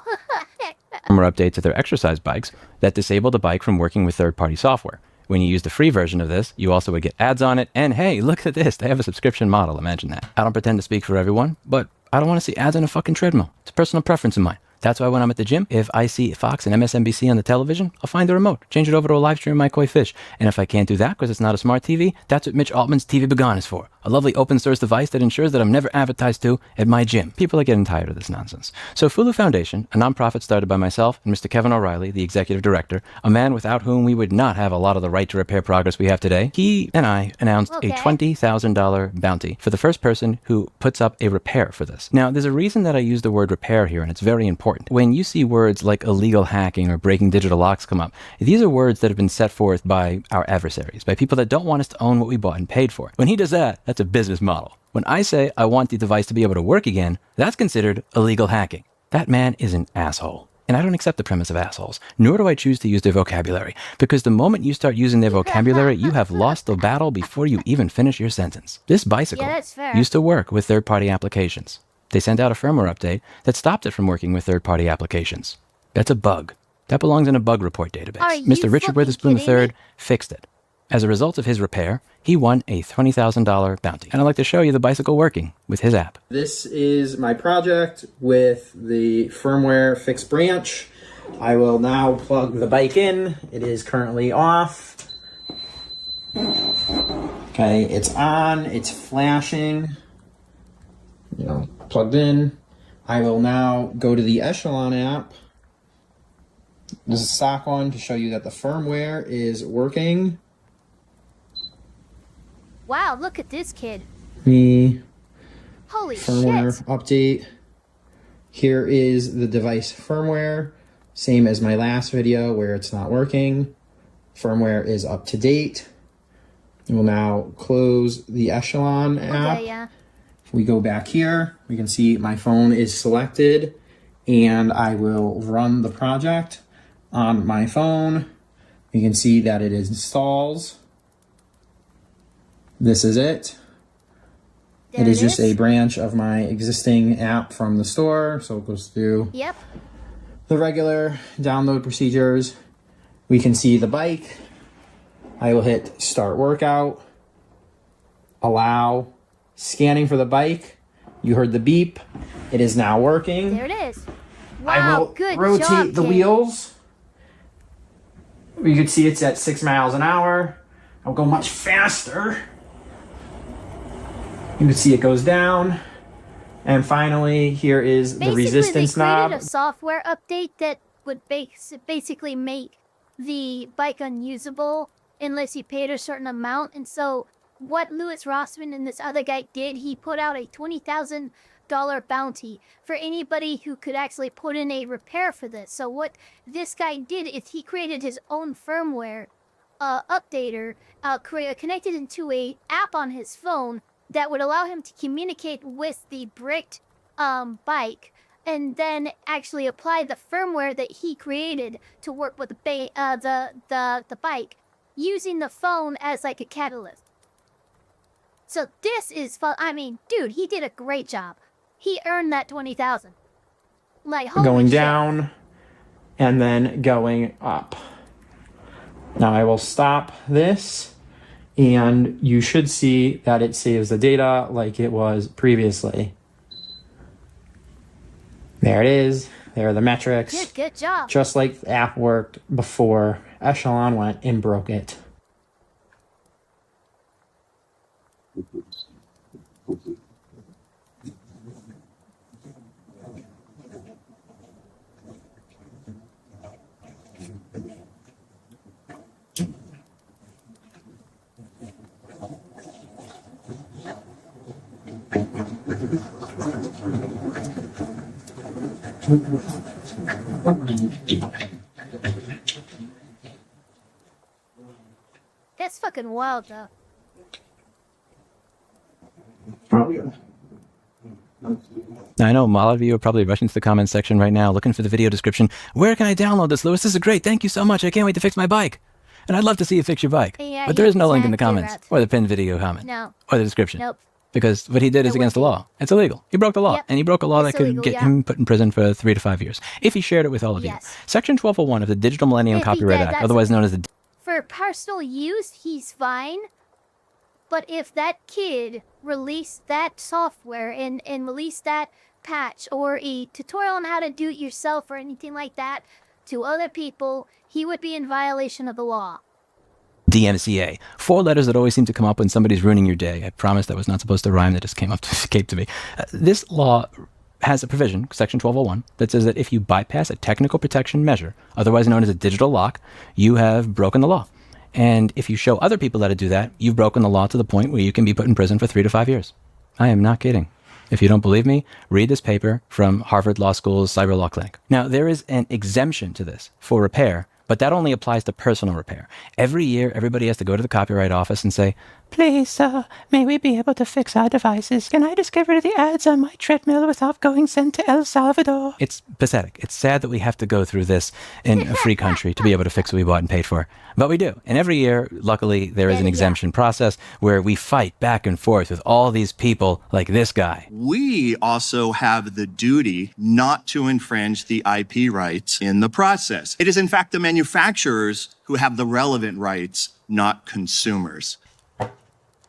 firmware update to their exercise bikes that disable the bike from working with third-party software. When you use the free version of this, you also would get ads on it, and hey, look at this, they have a subscription model, imagine that. I don't pretend to speak for everyone, but I don't want to see ads on a fucking treadmill. It's a personal preference of mine. That's why when I'm at the gym, if I see Fox and MSNBC on the television, I'll find the remote, change it over to a live stream of my koi fish. And if I can't do that because it's not a smart TV, that's what Mitch Altman's TV Begon is for. A lovely open source device that ensures that I'm never advertised to at my gym. People are getting tired of this nonsense. So Fulu Foundation, a nonprofit started by myself and Mr. Kevin O'Reilly, the executive director, a man without whom we would not have a lot of the right to repair progress we have today, he and I announced a $20,000 bounty for the first person who puts up a repair for this. Now, there's a reason that I use the word repair here, and it's very important. When you see words like illegal hacking or breaking digital locks come up, these are words that have been set forth by our adversaries, by people that don't want us to own what we bought and paid for. When he does that, that's a business model. When I say I want the device to be able to work again, that's considered illegal hacking. That man is an asshole. And I don't accept the premise of assholes, nor do I choose to use their vocabulary, because the moment you start using their vocabulary, you have lost the battle before you even finish your sentence. This bicycle that's fair. used to work with third-party applications. They sent out a firmware update that stopped it from working with third-party applications. That's a bug. That belongs in a bug report database. Are you Mr. Richard fucking Witherspoon kidding III me? fixed it. As a result of his repair, he won a $20,000 bounty. And I'd like to show you the bicycle working with his app. This is my project with the firmware fix branch. I will now plug the bike in. It is currently off. Okay, it's on, it's flashing. You know, plugged in. I will now go to the Echelon app. This is a stock one to show you that the firmware is working. Wow, look at this kid. The Holy firmware shit. update. Here is the device firmware. Same as my last video where it's not working. Firmware is up to date. We'll now close the Echelon app. Okay, yeah. If we go back here, we can see my phone is selected, and I will run the project on my phone. You can see that it installs. This is it. It is just a branch of my existing app from the store, so it goes through Yep. the regular download procedures. We can see the bike. I will hit start workout, allow, scanning for the bike. You heard the beep. It is now working. There it is. I Wow, will good rotate job, the kid. wheels. You can see it's at 6 miles an hour. I'll go much faster. You can see it goes down. And finally, here is the resistance they created knob. a software update that would basically make the bike unusable unless you paid a certain amount. And so what Louis Rossman and this other guy did, he put out a $20,000 bounty for anybody who could actually put in a repair for this. So what this guy did is he created his own firmware updater, connected into a app on his phone that would allow him to communicate with the bricked bike, and then actually apply the firmware that he created to work with the bike, using the phone as like a catalyst. So this is fun. I mean, dude, he did a great job. He earned that 20,000. Like, holy Going shit. down and then going up. Now I will stop this, and you should see that it saves the data like it was previously. There it is. There are the metrics. Good job. Just like the app worked before Echelon went and broke it. That's fucking wild, though. Now, I know a lot of you are probably rushing to the comments section right now looking for the video description. Where can I download this, Louis? This is great. Thank you so much. I can't wait to fix my bike. And I'd love to see you fix your bike. Yeah, but there is no link in the exactly comments right. or the pinned video comment No. or the description. Nope. Because what he did is against the law. It's illegal. He broke the law. Yep. And he broke a law It's that could illegal, get yeah. him put in prison for 3 to 5 years if he shared it with all of Yes. you. Section 1201 of the Digital Millennium If he Copyright did, Act, that's otherwise known as the For personal use, he's fine. But if that kid released that software and released that patch or a tutorial on how to do it yourself or anything like that to other people, he would be in violation of the law. DMCA. 4 letters that always seem to come up when somebody's ruining your day. I promise that was not supposed to rhyme. That just came to me. This law has a provision, Section 1201, that says that if you bypass a technical protection measure, otherwise known as a digital lock, you have broken the law. And if you show other people how to do that, you've broken the law to the point where you can be put in prison for 3 to 5 years. I am not kidding. If you don't believe me, read this paper from Harvard Law School's Cyber Law Clinic. Now, there is an exemption to this for repair, but that only applies to personal repair. Every year, everybody has to go to the Copyright Office and say, Please, sir, may we be able to fix our devices? Can I just get rid of the ads on my treadmill without going sent to El Salvador? It's pathetic. It's sad that we have to go through this in a free country to be able to fix what we bought and paid for. But we do. And every year, luckily, there is an exemption process where we fight back and forth with all these people like this guy. We also have the duty not to infringe the IP rights in the process. It is, in fact, the manufacturers who have the relevant rights, not consumers.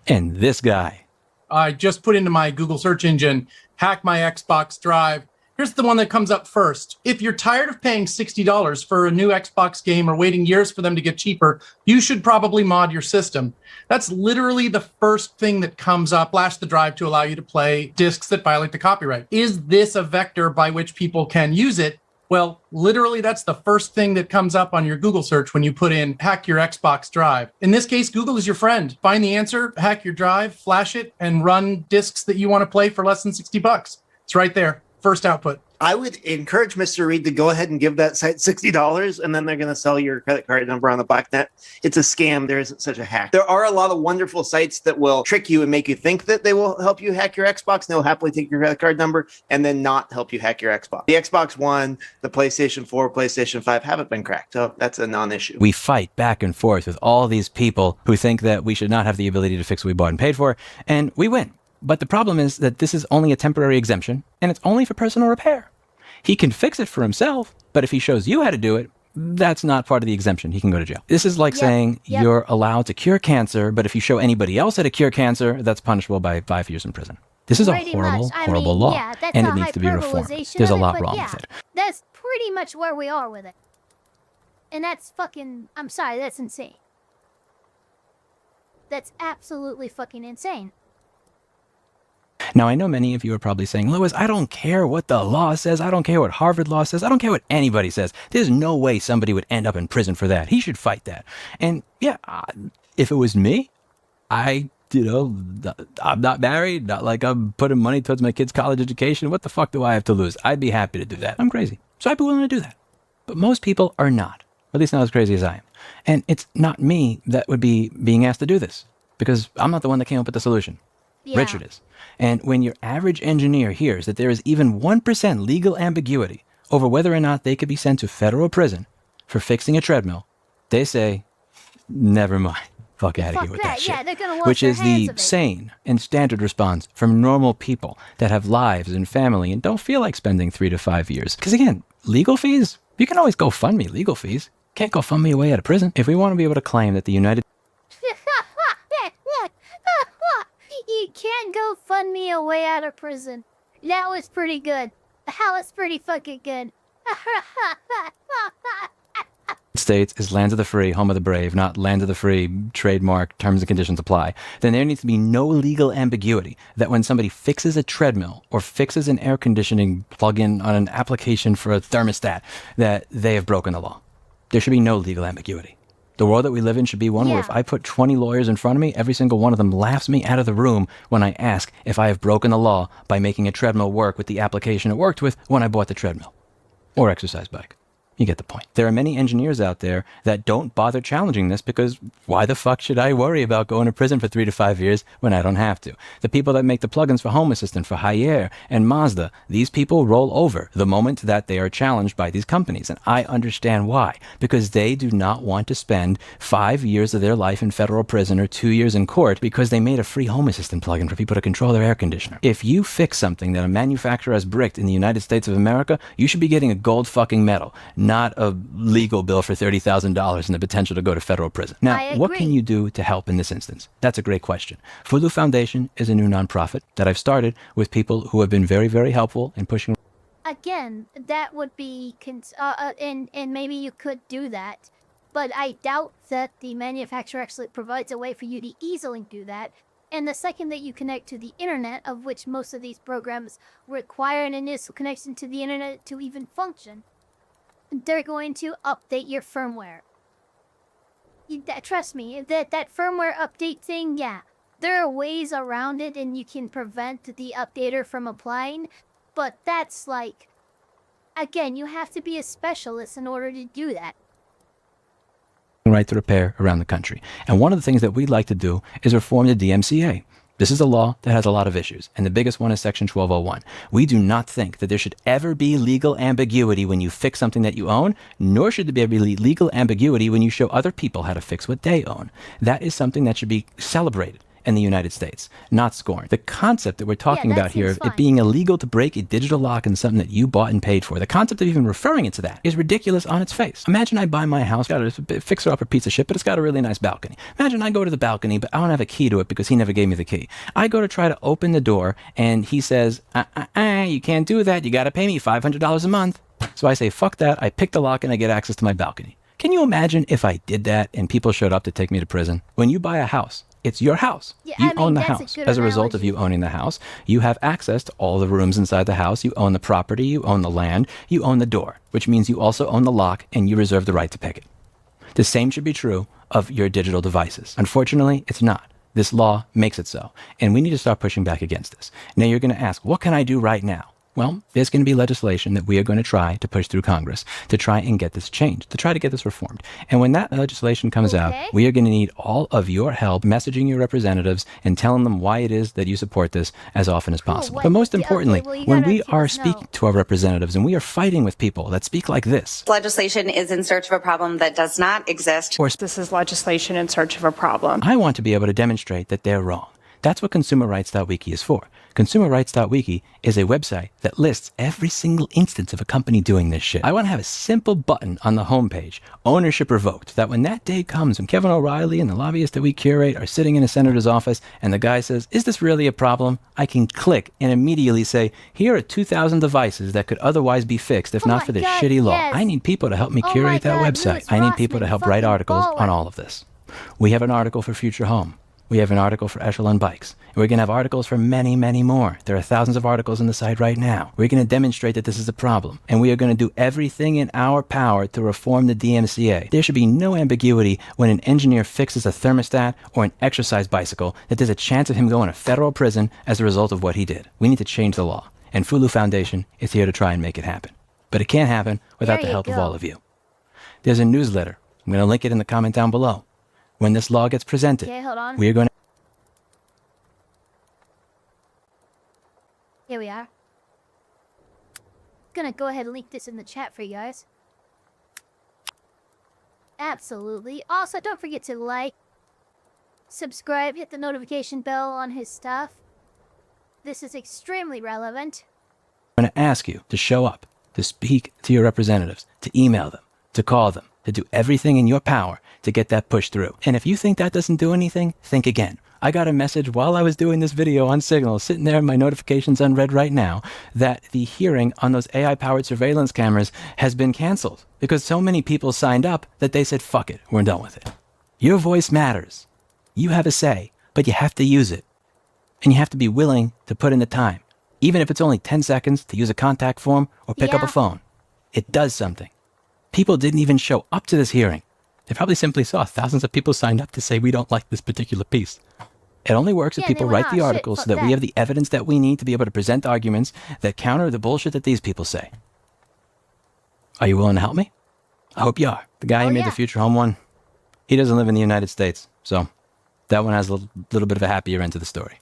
And this guy. I just put into my Google search engine, hack my Xbox Drive. Here's the one that comes up first. If you're tired of paying $60 for a new Xbox game or waiting years for them to get cheaper, you should probably mod your system. That's literally the first thing that comes up. Flash the drive to allow you to play discs that violate the copyright. Is this a vector by which people can use it? Well, literally, that's the first thing that comes up on your Google search when you put in hack your Xbox Drive. In this case, Google is your friend. Find the answer, hack your drive, flash it, and run discs that you want to play for less than $60. It's right there. First output. I would encourage Mr. Reed to go ahead and give that site $60, and then they're going to sell your credit card number on the blacknet. It's a scam. There isn't such a hack. There are a lot of wonderful sites that will trick you and make you think that they will help you hack your Xbox. They'll happily take your credit card number and then not help you hack your Xbox. The Xbox One, the PlayStation 4, PlayStation 5 haven't been cracked, so that's a non-issue. We fight back and forth with all these people who think that we should not have the ability to fix what we bought and paid for, and we win. But the problem is that this is only a temporary exemption, and it's only for personal repair. He can fix it for himself, but if he shows you how to do it, that's not part of the exemption. He can go to jail. This is like saying you're allowed to cure cancer, but if you show anybody else how to cure cancer, that's punishable by 5 years in prison. This is a horrible law, and it needs to be reformed. There's a lot wrong with it. That's pretty much where we are with it. And that's fucking... I'm sorry, that's insane. That's absolutely fucking insane. Now, I know many of you are probably saying, Louis, I don't care what the law says. I don't care what Harvard law says. I don't care what anybody says. There's no way somebody would end up in prison for that. He should fight that. And yeah, if it was me, I'm not married, not like I'm putting money towards my kid's college education. What the fuck do I have to lose? I'd be happy to do that. I'm crazy. So I'd be willing to do that. But most people are not, or at least not as crazy as I am. And it's not me that would be being asked to do this, because I'm not the one that came up with the solution. Yeah. Richard is. And when your average engineer hears that there is even 1% legal ambiguity over whether or not they could be sent to federal prison for fixing a treadmill, they say, never mind. Fuck out of here with that shit. Yeah, they're gonna wash which their is hands the of it. sane and standard response from normal people that have lives and family and don't feel like spending 3 to 5 years. Because again, legal fees, you can always go fund me legal fees. Can't go fund me away out of prison. If we want to be able to claim that the United You can't go fund me a way out of prison. That was pretty good. That was pretty fucking good. States is land of the free, home of the brave, not land of the free, trademark, terms and conditions apply, then there needs to be no legal ambiguity that when somebody fixes a treadmill or fixes an air conditioning plug-in on an application for a thermostat, that they have broken the law. There should be no legal ambiguity. The world that we live in should be one where if I put 20 lawyers in front of me, every single one of them laughs me out of the room when I ask if I have broken the law by making a treadmill work with the application it worked with when I bought the treadmill or exercise bike. You get the point. There are many engineers out there that don't bother challenging this because why the fuck should I worry about going to prison for 3 to 5 years when I don't have to? The people that make the plugins for Home Assistant, for Haier and Mazda, these people roll over the moment that they are challenged by these companies. And I understand why. Because they do not want to spend 5 years of their life in federal prison or 2 years in court because they made a free Home Assistant plugin for people to control their air conditioner. If you fix something that a manufacturer has bricked in the United States of America, you should be getting a gold fucking medal. Not a legal bill for $30,000 and the potential to go to federal prison. Now, what can you do to help in this instance? That's a great question. Fulu Foundation is a new nonprofit that I've started with people who have been very, very helpful in pushing. Again, that would be... and maybe you could do that. But I doubt that the manufacturer actually provides a way for you to easily do that. And the second that you connect to the internet, of which most of these programs require an initial connection to the internet to even function, they're going to update your firmware. Trust me, that firmware update thing, yeah. There are ways around it and you can prevent the updater from applying. But that's like... Again, you have to be a specialist in order to do that. right to repair around the country. And one of the things that we'd like to do is reform the DMCA. This is a law that has a lot of issues, and the biggest one is Section 1201. We do not think that there should ever be legal ambiguity when you fix something that you own, nor should there be legal ambiguity when you show other people how to fix what they own. That is something that should be celebrated in the United States, not scorned. The concept that we're talking about here of it being illegal to break a digital lock in something that you bought and paid for, the concept of even referring it to that is ridiculous on its face. Imagine I buy my house, got a fixer-upper piece of shit, but it's got a really nice balcony. Imagine I go to the balcony, but I don't have a key to it because he never gave me the key. I go to try to open the door, and he says, you can't do that. You got to pay me $500 a month. So I say, fuck that. I pick the lock, and I get access to my balcony. Can you imagine if I did that and people showed up to take me to prison? When you buy a house, it's your house. Yeah, you own the house. As a result of you owning the house, you have access to all the rooms inside the house. You own the property. You own the land. You own the door, which means you also own the lock and you reserve the right to pick it. The same should be true of your digital devices. Unfortunately, it's not. This law makes it so. And we need to start pushing back against this. Now you're going to ask, what can I do right now? Well, there's going to be legislation that we are going to try to push through Congress to try and get this changed, to try to get this reformed. And when that legislation comes out, we are going to need all of your help messaging your representatives and telling them why it is that you support this as often as possible. But most importantly, when we are speaking to our representatives and we are fighting with people that speak like this, legislation is in search of a problem that does not exist. Or this is legislation in search of a problem. I want to be able to demonstrate that they're wrong. That's what ConsumerRights.wiki is for. ConsumerRights.wiki is a website that lists every single instance of a company doing this shit. I want to have a simple button on the homepage, ownership revoked, that when that day comes, when Kevin O'Reilly and the lobbyists that we curate are sitting in a senator's office and the guy says, is this really a problem? I can click and immediately say, here are 2,000 devices that could otherwise be fixed if not for this shitty law. I need people to help me curate that website. I need people to help write articles on all of this. We have an article for Future Home. We have an article for Echelon Bikes. And we're going to have articles for many, many more. There are thousands of articles on the site right now. We're going to demonstrate that this is a problem. And we are going to do everything in our power to reform the DMCA. There should be no ambiguity when an engineer fixes a thermostat or an exercise bicycle that there's a chance of him going to federal prison as a result of what he did. We need to change the law. And Fulu Foundation is here to try and make it happen. But it can't happen without the help of all of you. There's a newsletter. I'm going to link it in the comment down below. When this law gets presented, we are going to... Here we are. Gonna go ahead and link this in the chat for you guys. Absolutely. Also, don't forget to like, subscribe, hit the notification bell on his stuff. This is extremely relevant. I'm going to ask you to show up, to speak to your representatives, to email them, to call them, to do everything in your power to get that pushed through. And if you think that doesn't do anything, think again. I got a message while I was doing this video on Signal, sitting there in my notifications unread right now, that the hearing on those AI-powered surveillance cameras has been canceled because so many people signed up that they said, fuck it, we're done with it. Your voice matters. You have a say, but you have to use it. And you have to be willing to put in the time, even if it's only 10 seconds to use a contact form or pick up a phone. It does something. People didn't even show up to this hearing. They probably simply saw thousands of people signed up to say we don't like this particular piece. It only works if people write the articles so that we have the evidence that we need to be able to present arguments that counter the bullshit that these people say. Are you willing to help me? I hope you are. The guy who made the Future Home one, he doesn't live in the United States, so that one has a little bit of a happier end to the story.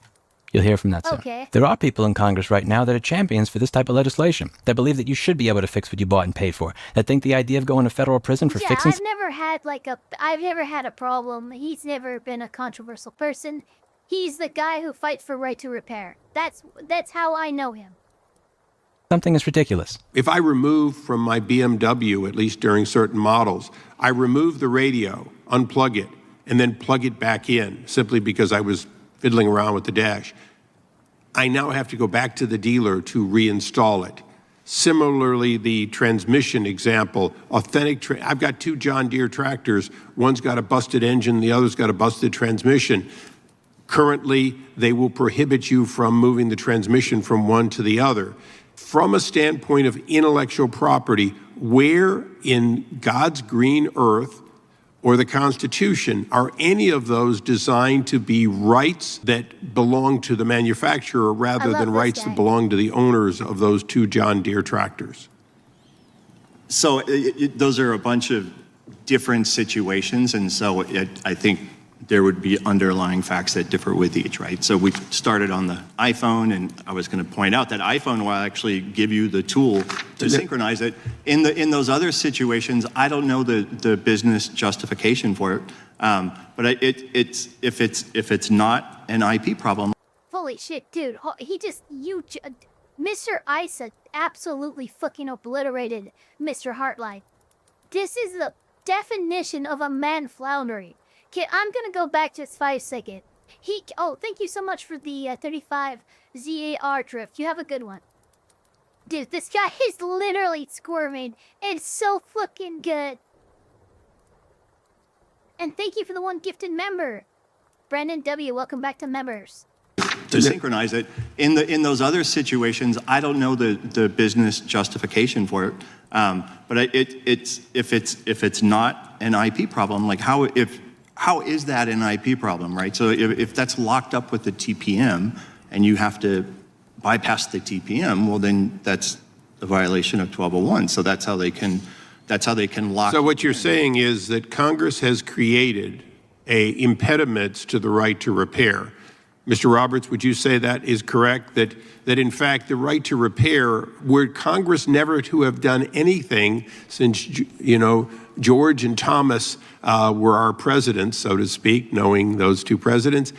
You'll hear from that soon. There are people in Congress right now that are champions for this type of legislation, that believe that you should be able to fix what you bought and paid for, that think the idea of going to federal prison for fixing... I've never had a problem. He's never been a controversial person. He's the guy who fights for right to repair. That's how I know him. Something is ridiculous. If I remove from my BMW, at least during certain models, I remove the radio, unplug it, and then plug it back in, simply because I was fiddling around with the dash, I now have to go back to the dealer to reinstall it. Similarly, the transmission example, I've got two John Deere tractors. One's got a busted engine, the other's got a busted transmission. Currently, they will prohibit you from moving the transmission from one to the other. From a standpoint of intellectual property, where in God's green earth or the Constitution are any of those designed to be rights that belong to the manufacturer rather than rights that belong to the owners of those two John Deere tractors? So those are a bunch of different situations, and so I think there would be underlying facts that differ with each, right? So we started on the iPhone, and I was going to point out that iPhone will actually give you the tool to synchronize it. In those other situations, I don't know the business justification for it, but if it's not an IP problem. Holy shit, dude. Mr. Isa absolutely fucking obliterated Mr. Heartline. This is the definition of a man floundering. Okay, I'm gonna go back just 5 seconds. Oh, thank you so much for the 35 ZAR drift. You have a good one. Dude, this guy is literally squirming. It's so fucking good. And thank you for the 1 gifted member. Brandon W., welcome back to members. To synchronize it. In those other situations, I don't know the business justification for it, but if it's not an IP problem, like how is that an IP problem, right? So if that's locked up with the TPM and you have to bypass the TPM, well then that's a violation of 1201. So that's how they can lock. So what you're saying is that Congress has created impediments to the right to repair. Mr. Roberts, would you say that is correct? That in fact the right to repair, were Congress never to have done anything since, George and Thomas were our presidents, so to speak, knowing those 2 presidents,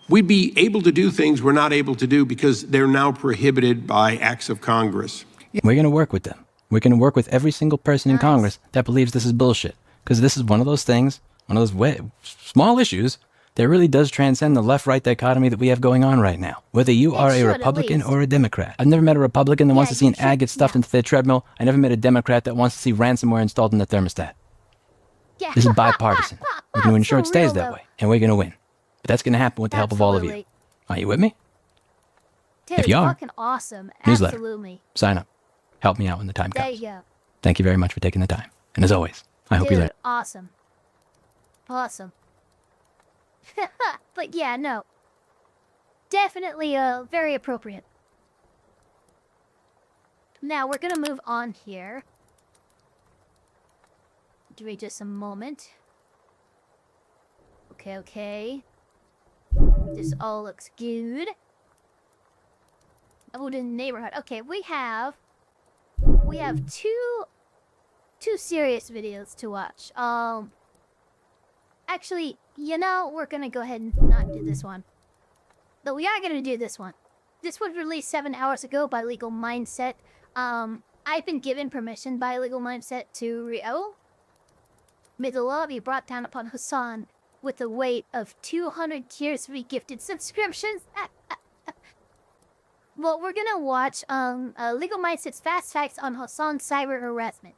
we'd be able to do things we're not able to do because they're now prohibited by acts of Congress. We're going to work with them. We're going to work with every single person in Congress that believes this is bullshit. Because this is one of those things, one of those small issues that really does transcend the left-right dichotomy that we have going on right now. Whether you are a Republican or a Democrat. I've never met a Republican that wants to see an ad get stuffed into their treadmill. I never met a Democrat that wants to see ransomware installed in the thermostat. Yeah. This is bipartisan. We're going to ensure it stays that way, and we're going to win. But that's going to happen with the help of all of you. Are you with me? Dude, if you are, fucking awesome. newsletter. Absolutely. Sign up. Help me out when the time comes. There you go. Thank you very much for taking the time. And as always, I hope you learn. Awesome. Awesome. But yeah, no. Definitely very appropriate. Now we're gonna move on here. Give me just a moment. Okay. This all looks good. Oh, the neighborhood. Okay, we have two serious videos to watch. Actually, we're gonna go ahead and not do this one. But we are gonna do this one. This was released 7 hours ago by Legal Mindset. I've been given permission by Legal Mindset to may the law be brought down upon Hasan with the weight of 200 years re-gifted subscriptions. Well, we're gonna watch Legal Mindset's Fast Facts on Hasan cyber harassment.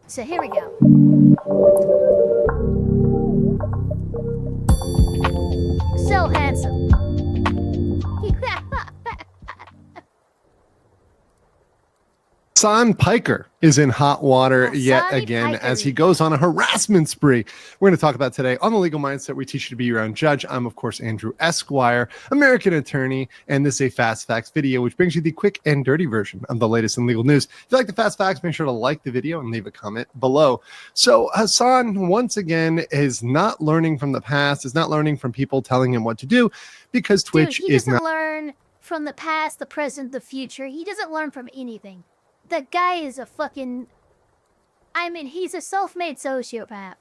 So here we go. So handsome. Hasan Piker is in hot water yet again as he goes on a harassment spree. We're going to talk about today on The Legal Mindset. We teach you to be your own judge. I'm, of course, Andrew Esquire, American attorney, and this is a Fast Facts video, which brings you the quick and dirty version of the latest in legal news. If you like the Fast Facts, make sure to like the video and leave a comment below. So Hasan, once again, is not learning from the past, is not learning from people telling him what to do, because Twitch is not... He doesn't learn from the past, the present, the future. He doesn't learn from anything. The guy is a fucking... he's a self-made sociopath.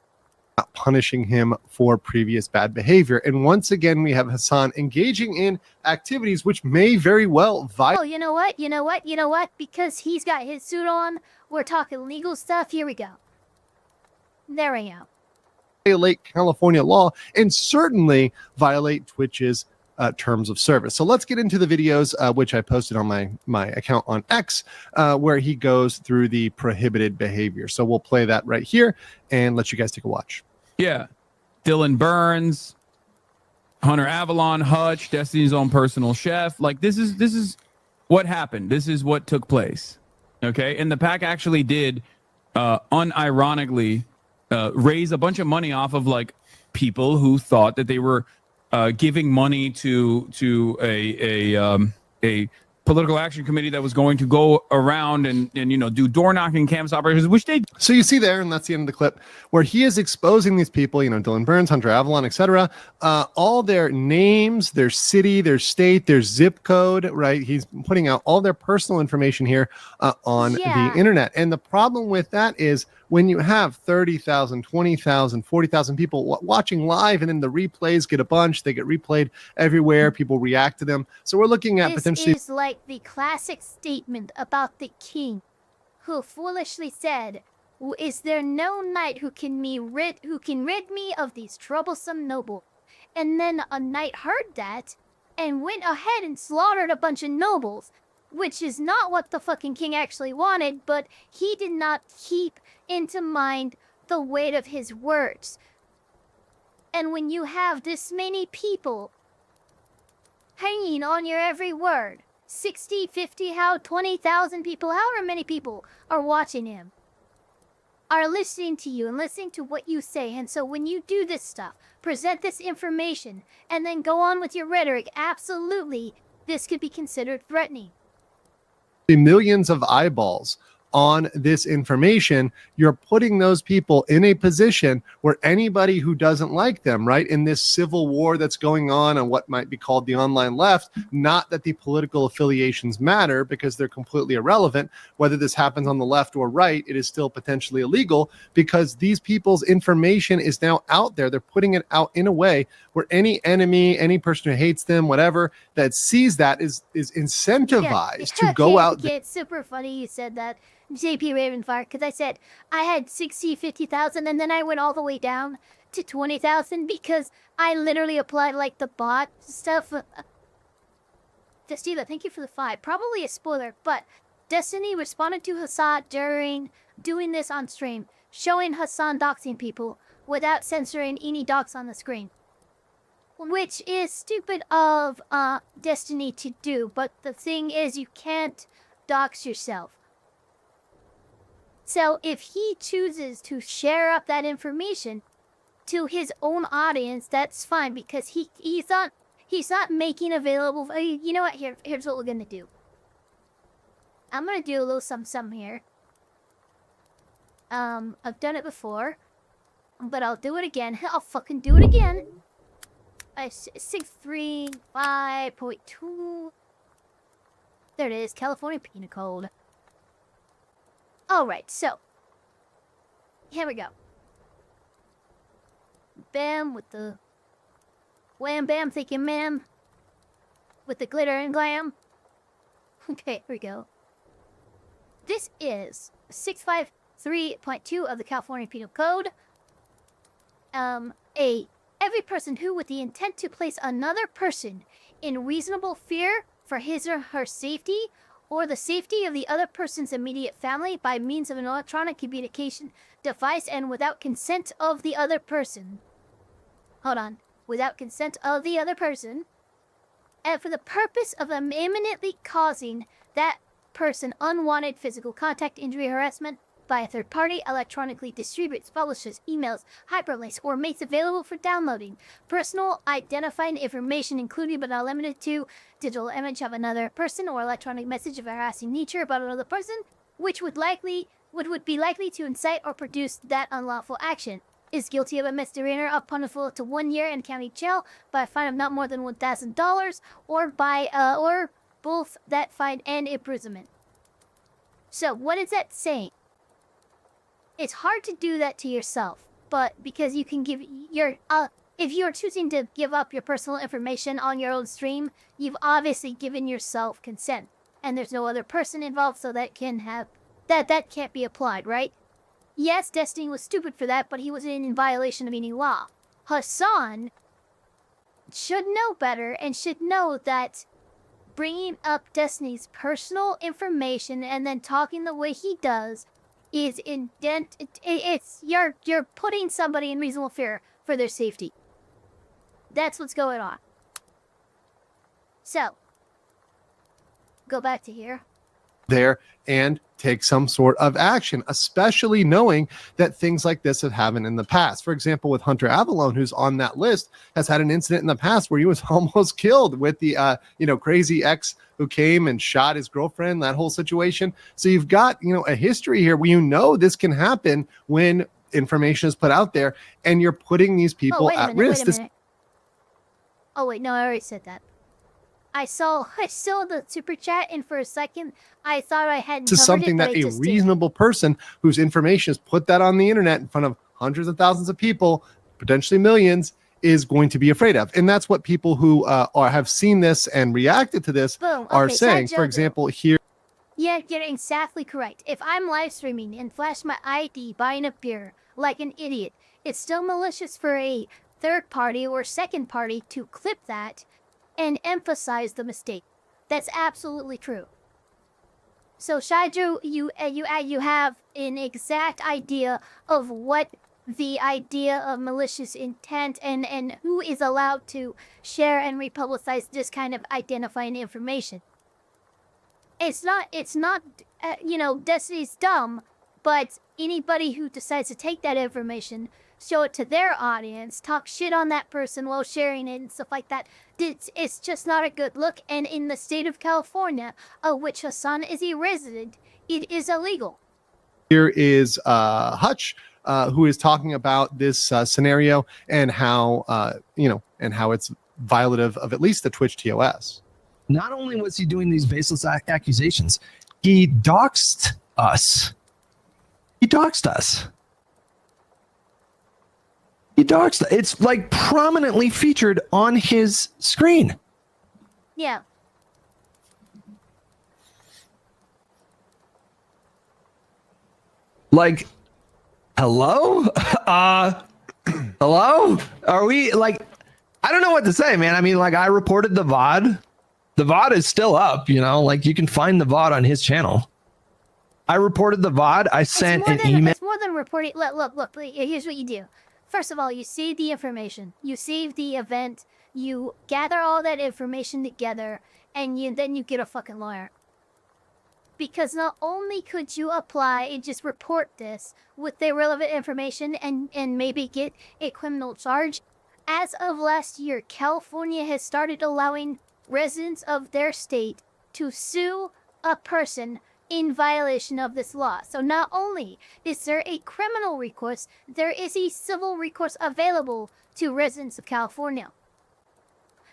Not punishing him for previous bad behavior. And once again, we have Hasan engaging in activities which may very well violate... Oh, you know what? Because he's got his suit on, we're talking legal stuff. Here we go. There we go. Violate California law and certainly violate Twitch's terms of service. So let's get into the videos, which I posted on my account on X, where he goes through the prohibited behavior. So we'll play that right here and let you guys take a watch. Yeah. Dylan Burns, Hunter Avalon, Hutch, Destiny's Own Personal Chef. Like, this is what happened. This is what took place. Okay. And the PAC actually did unironically raise a bunch of money off of like people who thought that they were giving money to a political action committee that was going to go around and do door knocking canvas operations, which they. So you see there, and that's the end of the clip, where he is exposing these people, Dylan Burns, Hunter Avalon, etc., all their names, their city, their state, their zip code, right? He's putting out all their personal information here on the internet. And the problem with that is when you have 30,000, 20,000, 40,000 people watching live, and then the replays get a bunch, they get replayed everywhere, people react to them. So we're looking at potentially... This is like the classic statement about the king, who foolishly said, "Is there no knight who can rid me of these troublesome nobles?" And then a knight heard that and went ahead and slaughtered a bunch of nobles, which is not what the fucking king actually wanted, but he did not keep into mind the weight of his words. And when you have this many people hanging on your every word, 60, 50, 20,000 people, however many people are watching him, are listening to you and listening to what you say. And so when you do this stuff, present this information, and then go on with your rhetoric, absolutely, this could be considered threatening. Millions of eyeballs on this information, you're putting those people in a position where anybody who doesn't like them, right, in this civil war that's going on what might be called the online left, not that the political affiliations matter because they're completely irrelevant, whether this happens on the left or right, it is still potentially illegal because these people's information is now out there. They're putting it out in a way where any enemy, any person who hates them, whatever, that sees that is incentivized to go out there. It's super funny you said that, JP Ravenfire, because I said I had 60, 50,000, and then I went all the way down to 20,000 because I literally applied like the bot stuff. Festiva, thank you for the 5. Probably a spoiler, but Destiny responded to Hasan during doing this on stream, showing Hasan doxing people without censoring any docs on the screen. Which is stupid of Destiny to do, but the thing is you can't dox yourself. So if he chooses to share up that information to his own audience, that's fine because he's not making available. You know what? Here's what we're gonna do. I'm gonna do a little some here. I've done it before, but I'll do it again. I'll fucking do it again. 635.2. There it is, California Penal Code. Alright, so here we go. Bam with the wham bam, thank you ma'am. With the glitter and glam. Okay, here we go. This is 653.2 of the California Penal Code. Every person who, with the intent to place another person in reasonable fear for his or her safety, or the safety of the other person's immediate family by means of an electronic communication device and without consent of the other person. Without consent of the other person. And for the purpose of imminently causing that person unwanted physical contact, injury, harassment by a third party, electronically distributes, publishes, emails, hyperlinks, or makes available for downloading personal identifying information, including but not limited to digital image of another person or electronic message of a harassing nature about another person, which would be likely to incite or produce that unlawful action, is guilty of a misdemeanor of punishable to 1 year in county jail by a fine of not more than $1,000 or both that fine and imprisonment. So what is that saying? It's hard to do that to yourself, but because you can give your if you're choosing to give up your personal information on your own stream, you've obviously given yourself consent, and there's no other person involved, so that can't be applied, right? Yes, Destiny was stupid for that, but he was in violation of any law. Hasan should know better and should know that bringing up Destiny's personal information and then talking the way he does is you're putting somebody in reasonable fear for their safety. That's what's going on. So, go back to here. there and take some sort of action, especially knowing that things like this have happened in the past. For example, with Hunter Avalon, who's on that list, has had an incident in the past where he was almost killed with the crazy ex who came and shot his girlfriend, that whole situation. So you've got a history here where this can happen when information is put out there and you're putting these people at risk. Oh wait, no, I already said that. I saw the super chat, and for a second, I thought I hadn't. This is something that a reasonable person whose information is put that on the internet in front of hundreds of thousands of people, potentially millions, is going to be afraid of. And that's what people who have seen this and reacted to this are saying. For example, here. Yeah, you're exactly correct. If I'm live streaming and flash my ID buying a beer like an idiot, it's still malicious for a third party or second party to clip that and emphasize the mistake. That's absolutely true. So Shaiju, you have an exact idea of what the idea of malicious intent and who is allowed to share and republicize this kind of identifying information. It's not Destiny's dumb, but anybody who decides to take that information, show it to their audience, talk shit on that person while sharing it and stuff like that, it's just not a good look. And in the state of California, of which Hasan is a resident, it is illegal. Here is Hutch, who is talking about this scenario and how it's violative of at least the Twitch TOS. Not only was he doing these baseless accusations, he doxed us. He doxed us. It's like prominently featured on his screen. Yeah. Like, hello? Hello? Are we like, I don't know what to say, man. I mean, like, I reported the VOD. The VOD is still up, like you can find the VOD on his channel. I reported the VOD. I sent an email. It's more than reporting. Look, here's what you do. First of all, you save the information. You save the event. You gather all that information together, and then you get a fucking lawyer. Because not only could you apply and just report this with the relevant information and maybe get a criminal charge, as of last year, California has started allowing residents of their state to sue a person in violation of this law. So not only is there a criminal recourse, there is a civil recourse available to residents of California.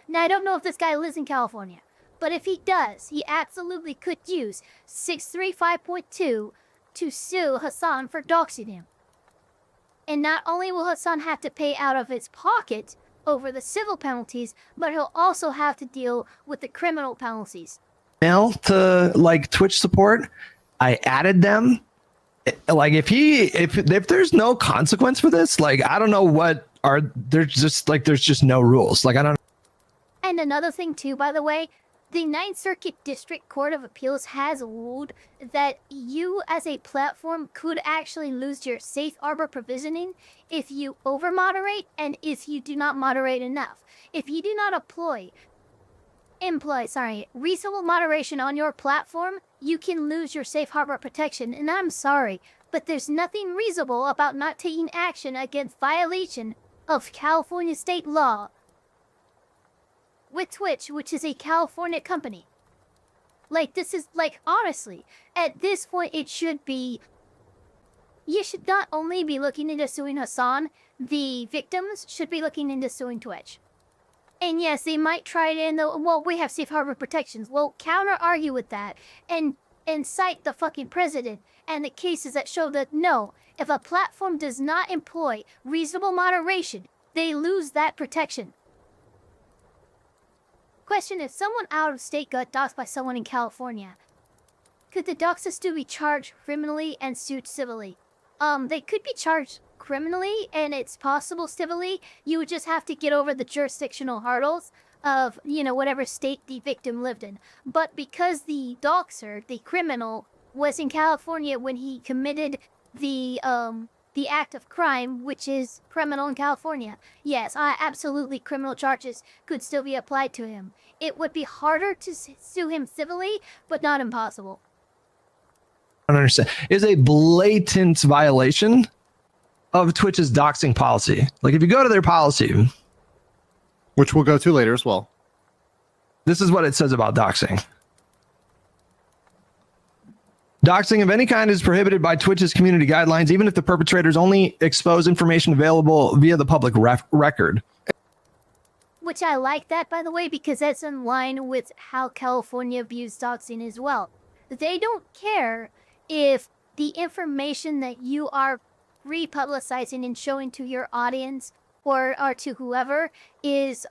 Now, I don't know if this guy lives in California, but if he does, he absolutely could use 635.2 to sue Hasan for doxing him. And not only will Hasan have to pay out of his pocket over the civil penalties, but he'll also have to deal with the criminal penalties. Mail to like Twitch support. I added them. Like if there's no consequence for this, like I don't know what are there's just no rules. Like I don't. And another thing too, by the way, the 9th Circuit District Court of Appeals has ruled that you as a platform could actually lose your safe harbor provisioning if you over-moderate and if you do not moderate enough. If you do not employ reasonable moderation on your platform, you can lose your safe harbor protection. And I'm sorry, but there's nothing reasonable about not taking action against violation of California state law with Twitch, which is a California company. Like, this is, like, honestly, at this point, it should be, you should not only be looking into suing Hasan, the victims should be looking into suing Twitch. And yes, they might try to, well, we have safe harbor protections. Well, counter-argue with that and cite the fucking president and the cases that show that, no, if a platform does not employ reasonable moderation, they lose that protection. Question, if someone out of state got doxed by someone in California, could the doxer still be charged criminally and sued civilly? They could be charged criminally and it's possible civilly. You would just have to get over the jurisdictional hurdles of, whatever state the victim lived in. But because the doxer, the criminal, was in California when he committed the act of crime, which is criminal in California, yes, absolutely criminal charges could still be applied to him. It would be harder to sue him civilly, but not impossible. don't understand. Is a blatant violation of Twitch's doxing policy. Like if you go to their policy, which we'll go to later as well, this is what it says about doxing. Doxing of any kind is prohibited by Twitch's community guidelines, even if the perpetrators only expose information available via the public record. Which I like that, by the way, because that's in line with how California views doxing as well. They don't care if the information that you are republicizing and showing to your audience or to whoever is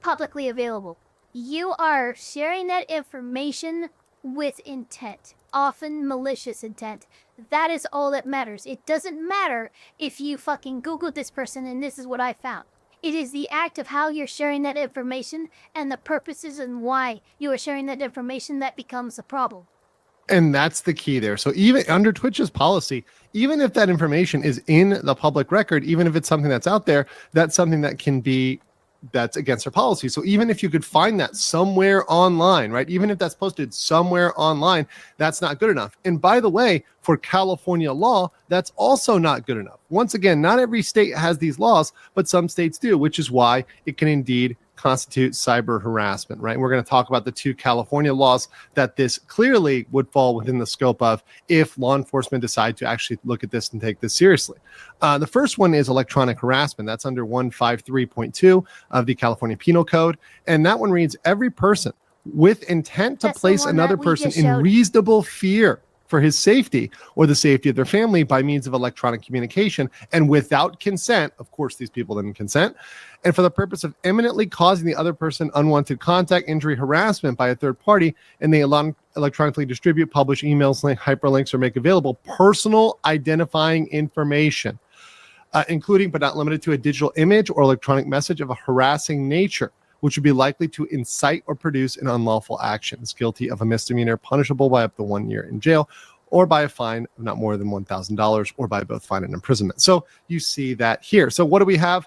publicly available. You are sharing that information with intent, often malicious intent. That is all that matters. It doesn't matter if you fucking Googled this person and this is what I found. It is the act of how you're sharing that information and the purposes and why you are sharing that information that becomes a problem. And that's the key there. So even under Twitch's policy, even if that information is in the public record, even if it's something that's out there, that's something that can be, that's against their policy. So even if you could find that somewhere online, right? Even if that's posted somewhere online, that's not good enough. And by the way, for California law, that's also not good enough. Once again, not every state has these laws, but some states do, which is why it can indeed constitute cyber harassment, right? And we're going to talk about the two California laws that this clearly would fall within the scope of if law enforcement decide to actually look at this and take this seriously. The first one is electronic harassment. That's under 153.2 of the California Penal Code. And that one reads, every person with intent to place another person in reasonable fear for his safety or the safety of their family by means of electronic communication and without consent, of course these people didn't consent, and for the purpose of imminently causing the other person unwanted contact, injury, harassment by a third party, and they electronically distribute, publish emails, link, hyperlinks, or make available personal identifying information, including but not limited to a digital image or electronic message of a harassing nature, which would be likely to incite or produce an unlawful action, is guilty of a misdemeanor punishable by up to 1 year in jail or by a fine of not more than $1,000 or by both fine and imprisonment. So you see that here. So what do we have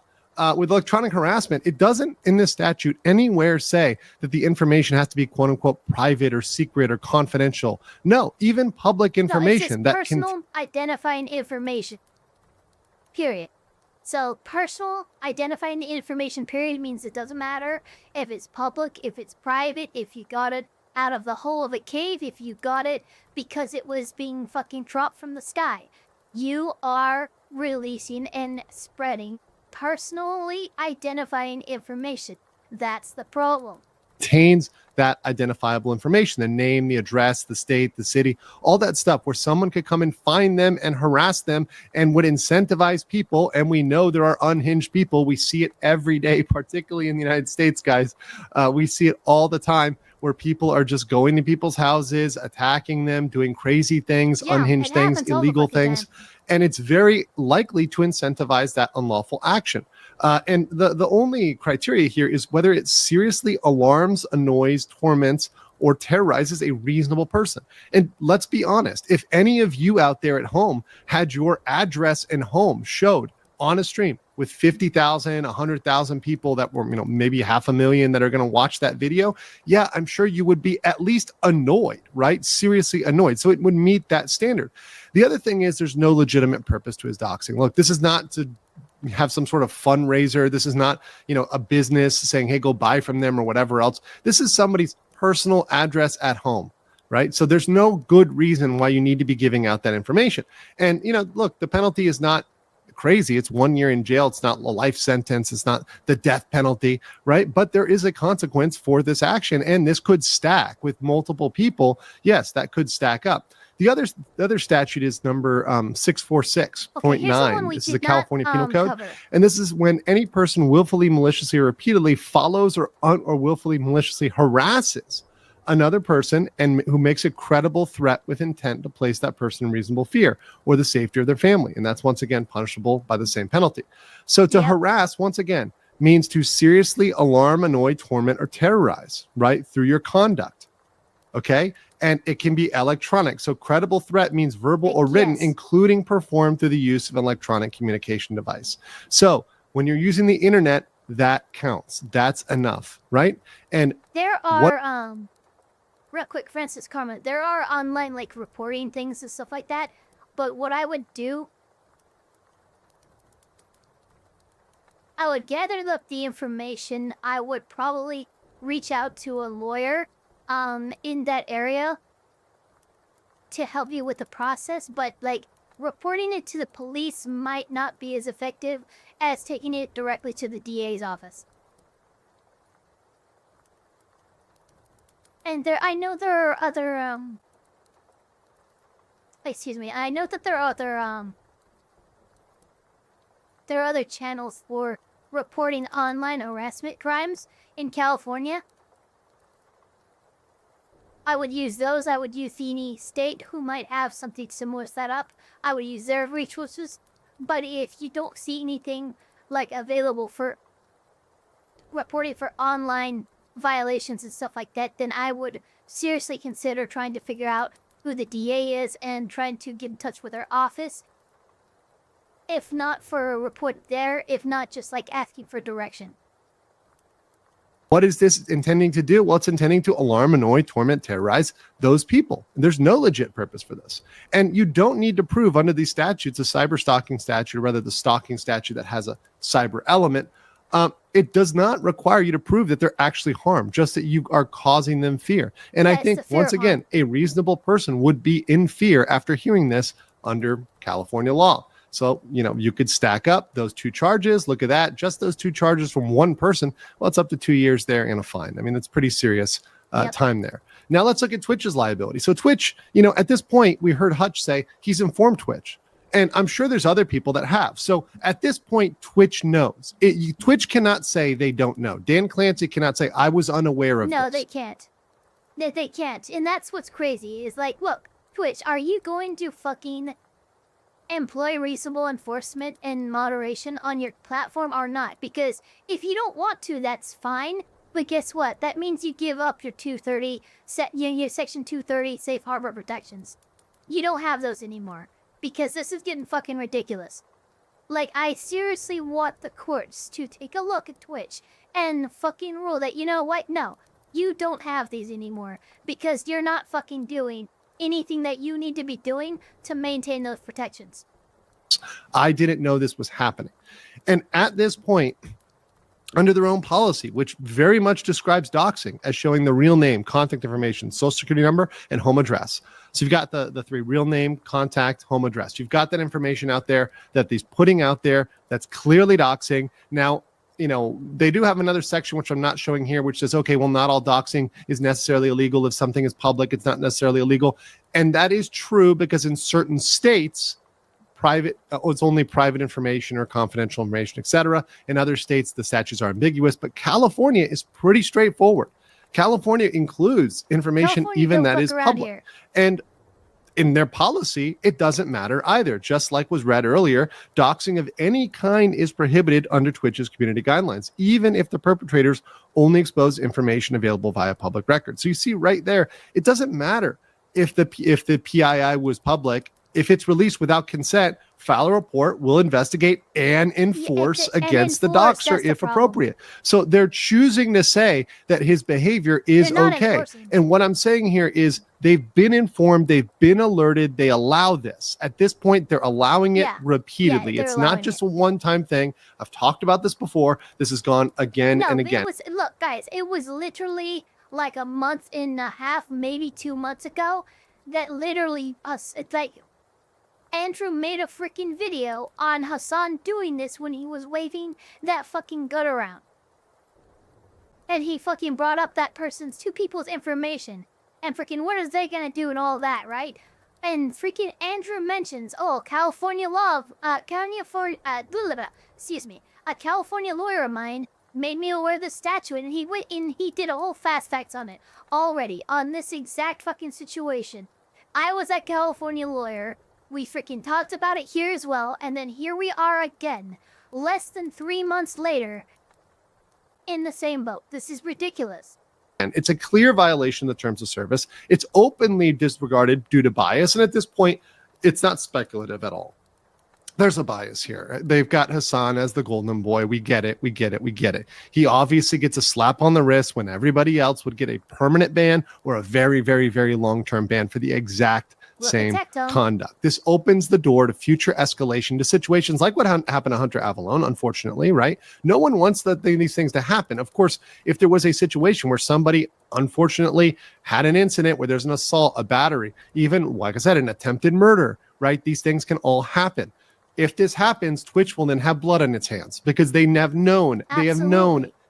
with electronic harassment? It doesn't in this statute anywhere say that the information has to be quote unquote private or secret or confidential. No, even public information that personal identifying information, period. So personal identifying information, period, means it doesn't matter if it's public, if it's private, if you got it out of the hole of a cave, if you got it because it was being fucking dropped from the sky. You are releasing and spreading personally identifying information. That's the problem. Contains that identifiable information, the name, the address, the state, the city, all that stuff where someone could come and find them and harass them and would incentivize people. And we know there are unhinged people. We see it every day, particularly in the United States, guys. We see it all the time where people are just going to people's houses, attacking them, doing crazy things, unhinged things, illegal things. And it's very likely to incentivize that unlawful action. And the only criteria here is whether it seriously alarms, annoys, torments, or terrorizes a reasonable person. And let's be honest, if any of you out there at home had your address and home showed on a stream with 50,000, 100,000 people that were, maybe 500,000 that are going to watch that video, yeah, I'm sure you would be at least annoyed, right? Seriously annoyed. So it would meet that standard. The other thing is there's no legitimate purpose to his doxing. Look, this is not to have some sort of fundraiser. This is not, a business saying, hey, go buy from them or whatever else. This is somebody's personal address at home, right? So there's no good reason why you need to be giving out that information. And, look, the penalty is not crazy. It's 1 year in jail. It's not a life sentence. It's not the death penalty, right? But there is a consequence for this action, and this could stack with multiple people. Yes, that could stack up. The other statute is number 646.9. This is the California Penal Code. And this is when any person willfully, maliciously, or repeatedly follows or willfully, maliciously harasses another person and who makes a credible threat with intent to place that person in reasonable fear or the safety of their family. And that's once again punishable by the same penalty. So to harass, once again, means to seriously alarm, annoy, torment, or terrorize, right, through your conduct. Okay? And it can be electronic. So credible threat means verbal or written, including performed through the use of an electronic communication device. So when you're using the internet, that counts. That's enough, right? And there are real quick, Francis Karma, there are online, like, reporting things and stuff like that, but what I would do, I would gather up the information. I would probably reach out to a lawyer in that area to help you with the process, but, like, reporting it to the police might not be as effective as taking it directly to the DA's office. And I know there are other, excuse me, I know that there are other channels for reporting online harassment crimes in California. I would use those. I would use any state who might have something similar set up. I would use their resources. But if you don't see anything like available for reporting for online violations and stuff like that, then I would seriously consider trying to figure out who the DA is and trying to get in touch with their office. If not for a report there, if not just like asking for direction. What is this intending to do? Well, it's intending to alarm, annoy, torment, terrorize those people. There's no legit purpose for this. And you don't need to prove under these statutes, a cyber stalking statute, or rather the stalking statute that has a cyber element, it does not require you to prove that they're actually harmed, just that you are causing them fear. And I think, once again, a reasonable person would be in fear after hearing this under California law. So, you could stack up those two charges. Look at that. Just those two charges from one person. Well, it's up to 2 years there and a fine. I mean, that's pretty serious time there. Now, let's look at Twitch's liability. So Twitch, at this point, we heard Hutch say he's informed Twitch. And I'm sure there's other people that have. So at this point, Twitch knows. Twitch cannot say they don't know. Dan Clancy cannot say, I was unaware of this. No, they can't. They can't. And that's what's crazy is like, look, Twitch, are you going to fucking employ reasonable enforcement and moderation on your platform or not? Because if you don't want to, that's fine. But guess what? That means you give up your 230, your Section 230 safe harbor protections. You don't have those anymore. Because this is getting fucking ridiculous. Like, I seriously want the courts to take a look at Twitch and fucking rule that, you know what? No, you don't have these anymore. Because you're not fucking doing anything that you need to be doing to maintain those protections. I didn't know this was happening. And at this point, under their own policy, which very much describes doxing as showing the real name, contact information, social security number, and home address. So you've got the three: real name, contact, home address. You've got that information out there that he's putting out there that's clearly doxing. Now, they do have another section, which I'm not showing here, which says, okay, well, not all doxing is necessarily illegal. If something is public, it's not necessarily illegal. And that is true because in certain states, it's only private information or confidential information, etc. In other states, the statutes are ambiguous, but California is pretty straightforward. California includes information even that is public. Here. And in their policy, it doesn't matter either. Just like was read earlier, doxing of any kind is prohibited under Twitch's community guidelines, even if the perpetrators only expose information available via public record. So you see right there, it doesn't matter if the PII was public. If it's released without consent, file a report, we'll investigate and enforce against the doxer if appropriate. So they're choosing to say that his behavior is okay. And what I'm saying here is they've been informed, they've been alerted, they allow this. At this point, they're allowing it repeatedly. It's not just a one-time thing. I've talked about this before. This has gone again and again. Look, guys, it was literally like a month and a half, maybe 2 months ago, that literally it's like Andrew made a freaking video on Hasan doing this when he was waving that fucking gun around. And he fucking brought up that two people's information. And freaking what is they gonna do and all that, right? And freaking Andrew mentions, California law, a California lawyer of mine made me aware of the statute, and he went and he did a whole fast facts on it already, on this exact fucking situation. I was a California lawyer. We freaking talked about it here as well, and then here we are again, less than 3 months later, in the same boat. This is ridiculous. And it's a clear violation of the terms of service. It's openly disregarded due to bias, and at this point, it's not speculative at all. there's a bias here. They've got Hasan as the golden boy. We get it. He obviously gets a slap on the wrist when everybody else would get a permanent ban or a very, very, very long-term ban for the exact same conduct. This opens the door to future escalation to situations like what happened to Hunter Avalon, unfortunately, right? No one wants these things to happen. Of course, if there was a situation where somebody unfortunately had an incident where there's an assault, a battery, even, like I said, an attempted murder, right? These things can all happen. If this happens, Twitch will then have blood on its hands because they have known,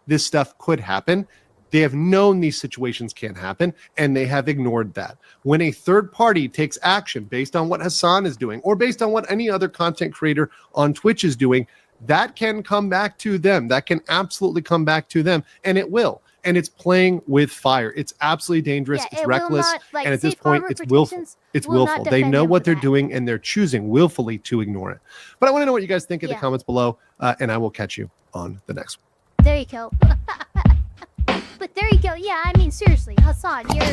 this stuff could happen. They have known these situations can happen, and they have ignored that. When a third party takes action based on what Hasan is doing or based on what any other content creator on Twitch is doing, that can come back to them. That can absolutely come back to them, and it will. And it's playing with fire. It's absolutely dangerous. It's reckless. And at this point, it's willful. It's willful. They know what they're doing, and they're choosing willfully to ignore it. But I want to know what you guys think in the comments below, and I will catch you on the next one. There you go. But there you go. Yeah, I mean, seriously, Hasan, you're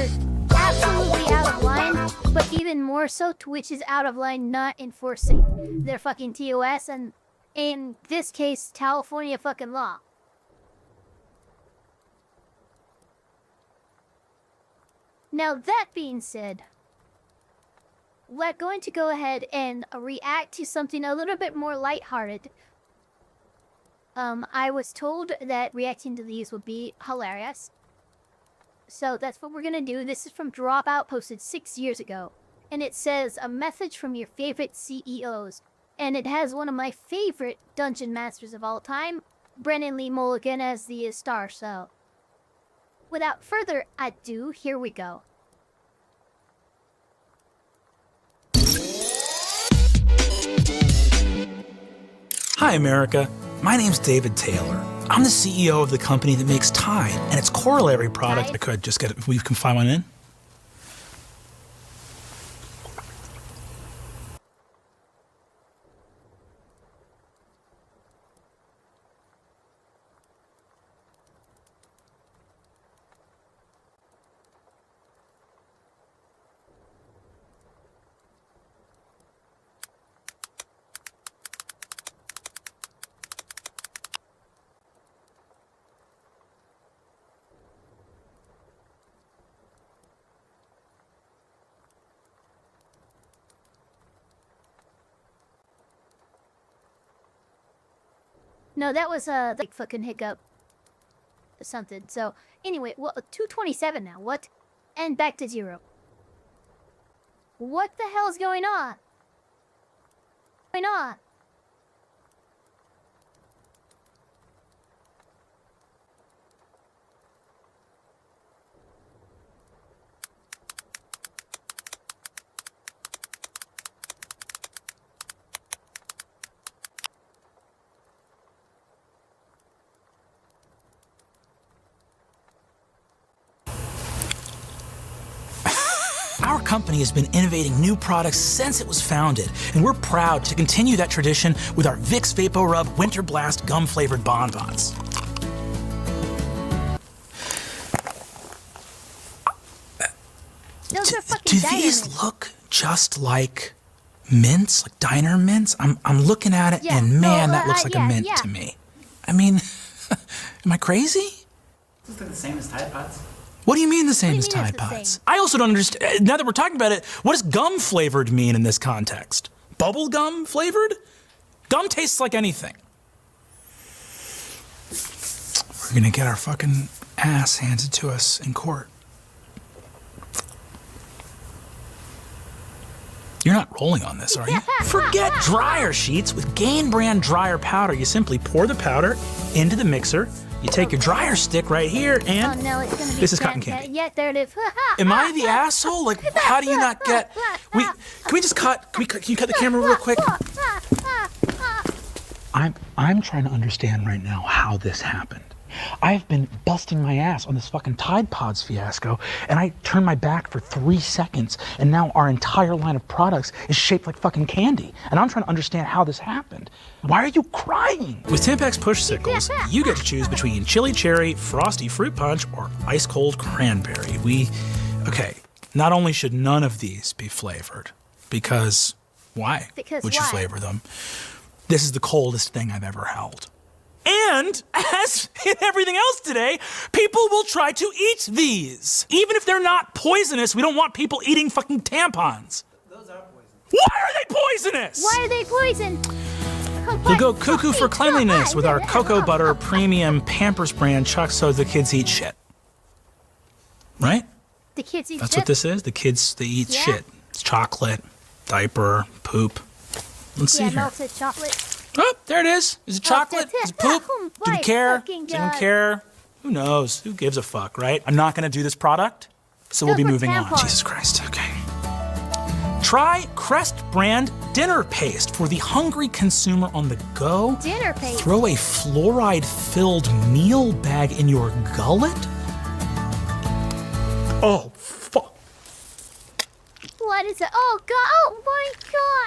absolutely out of line. But even more so, Twitch is out of line not enforcing their fucking TOS and, in this case, California fucking law. Now, that being said, we're going to go ahead and react to something a little bit more lighthearted. I was told that reacting to these would be hilarious. So that's what we're gonna do. This is from Dropout, posted 6 years ago. And it says, a message from your favorite CEOs. And it has one of my favorite dungeon masters of all time, Brennan Lee Mulligan, as the star. So without further ado, here we go. Hi, America. My name's David Taylor. I'm the CEO of the company that makes Tide and its corollary product. I could just get it. We can find one in. No, that was a like fucking hiccup or something. So anyway, well, 227 now. What? And back to 0. What the hell is going on? Our company has been innovating new products since it was founded, and we're proud to continue that tradition with our Vicks VapoRub Winter Blast gum-flavored bonbons. Do these look just like mints, like diner mints? I'm looking at it, and man, that looks like a mint to me. I mean, am I crazy? It's like the same as Tide Pods. What do you mean the same as Tide Pods? I also don't understand, now that we're talking about it, what does gum flavored mean in this context? Bubble gum flavored? Gum tastes like anything. We're gonna get our fucking ass handed to us in court. You're not rolling on this, are you? Forget dryer sheets. With Gain brand dryer powder, you simply pour the powder into the mixer. You take your dryer stick right here, and this is cotton candy. Yeah, there it is. Am I the asshole? Like, how do you not get? Can we just cut? Can you cut the camera real quick? I'm trying to understand right now how this happened. I've been busting my ass on this fucking Tide Pods fiasco, and I turned my back for 3 seconds, and now our entire line of products is shaped like fucking candy. And I'm trying to understand how this happened. Why are you crying? With Tampax Push Sickles, you get to choose between chili cherry, frosty fruit punch, or ice cold cranberry. Okay, not only should none of these be flavored, because Why Because would you why? flavor them? This is the coldest thing I've ever held. And as in everything else today, people will try to eat these. Even if they're not poisonous, we don't want people eating fucking tampons. Those are poisonous. Why are they poisonous? Why are they poison? We'll go cuckoo for cleanliness with our cocoa butter premium Pampers brand Chuck so the kids eat shit. Right? The kids eat That's shit? what this is. The kids, they eat Yeah. shit. It's chocolate, diaper, poop. Let's see Yeah, here. melted chocolate. Oh, there it is. Is it chocolate? Is it poop? Oh, Do we my care? fucking Didn't God. care. Who knows? Who gives a fuck, right? I'm not going to do this product, so we'll be Go for moving on. tampons. Jesus Christ. Okay. Try Crest brand dinner paste for the hungry consumer on the go. Dinner paste. Throw a fluoride-filled meal bag in your gullet? Oh, fuck. What is it? Oh, God. Oh, my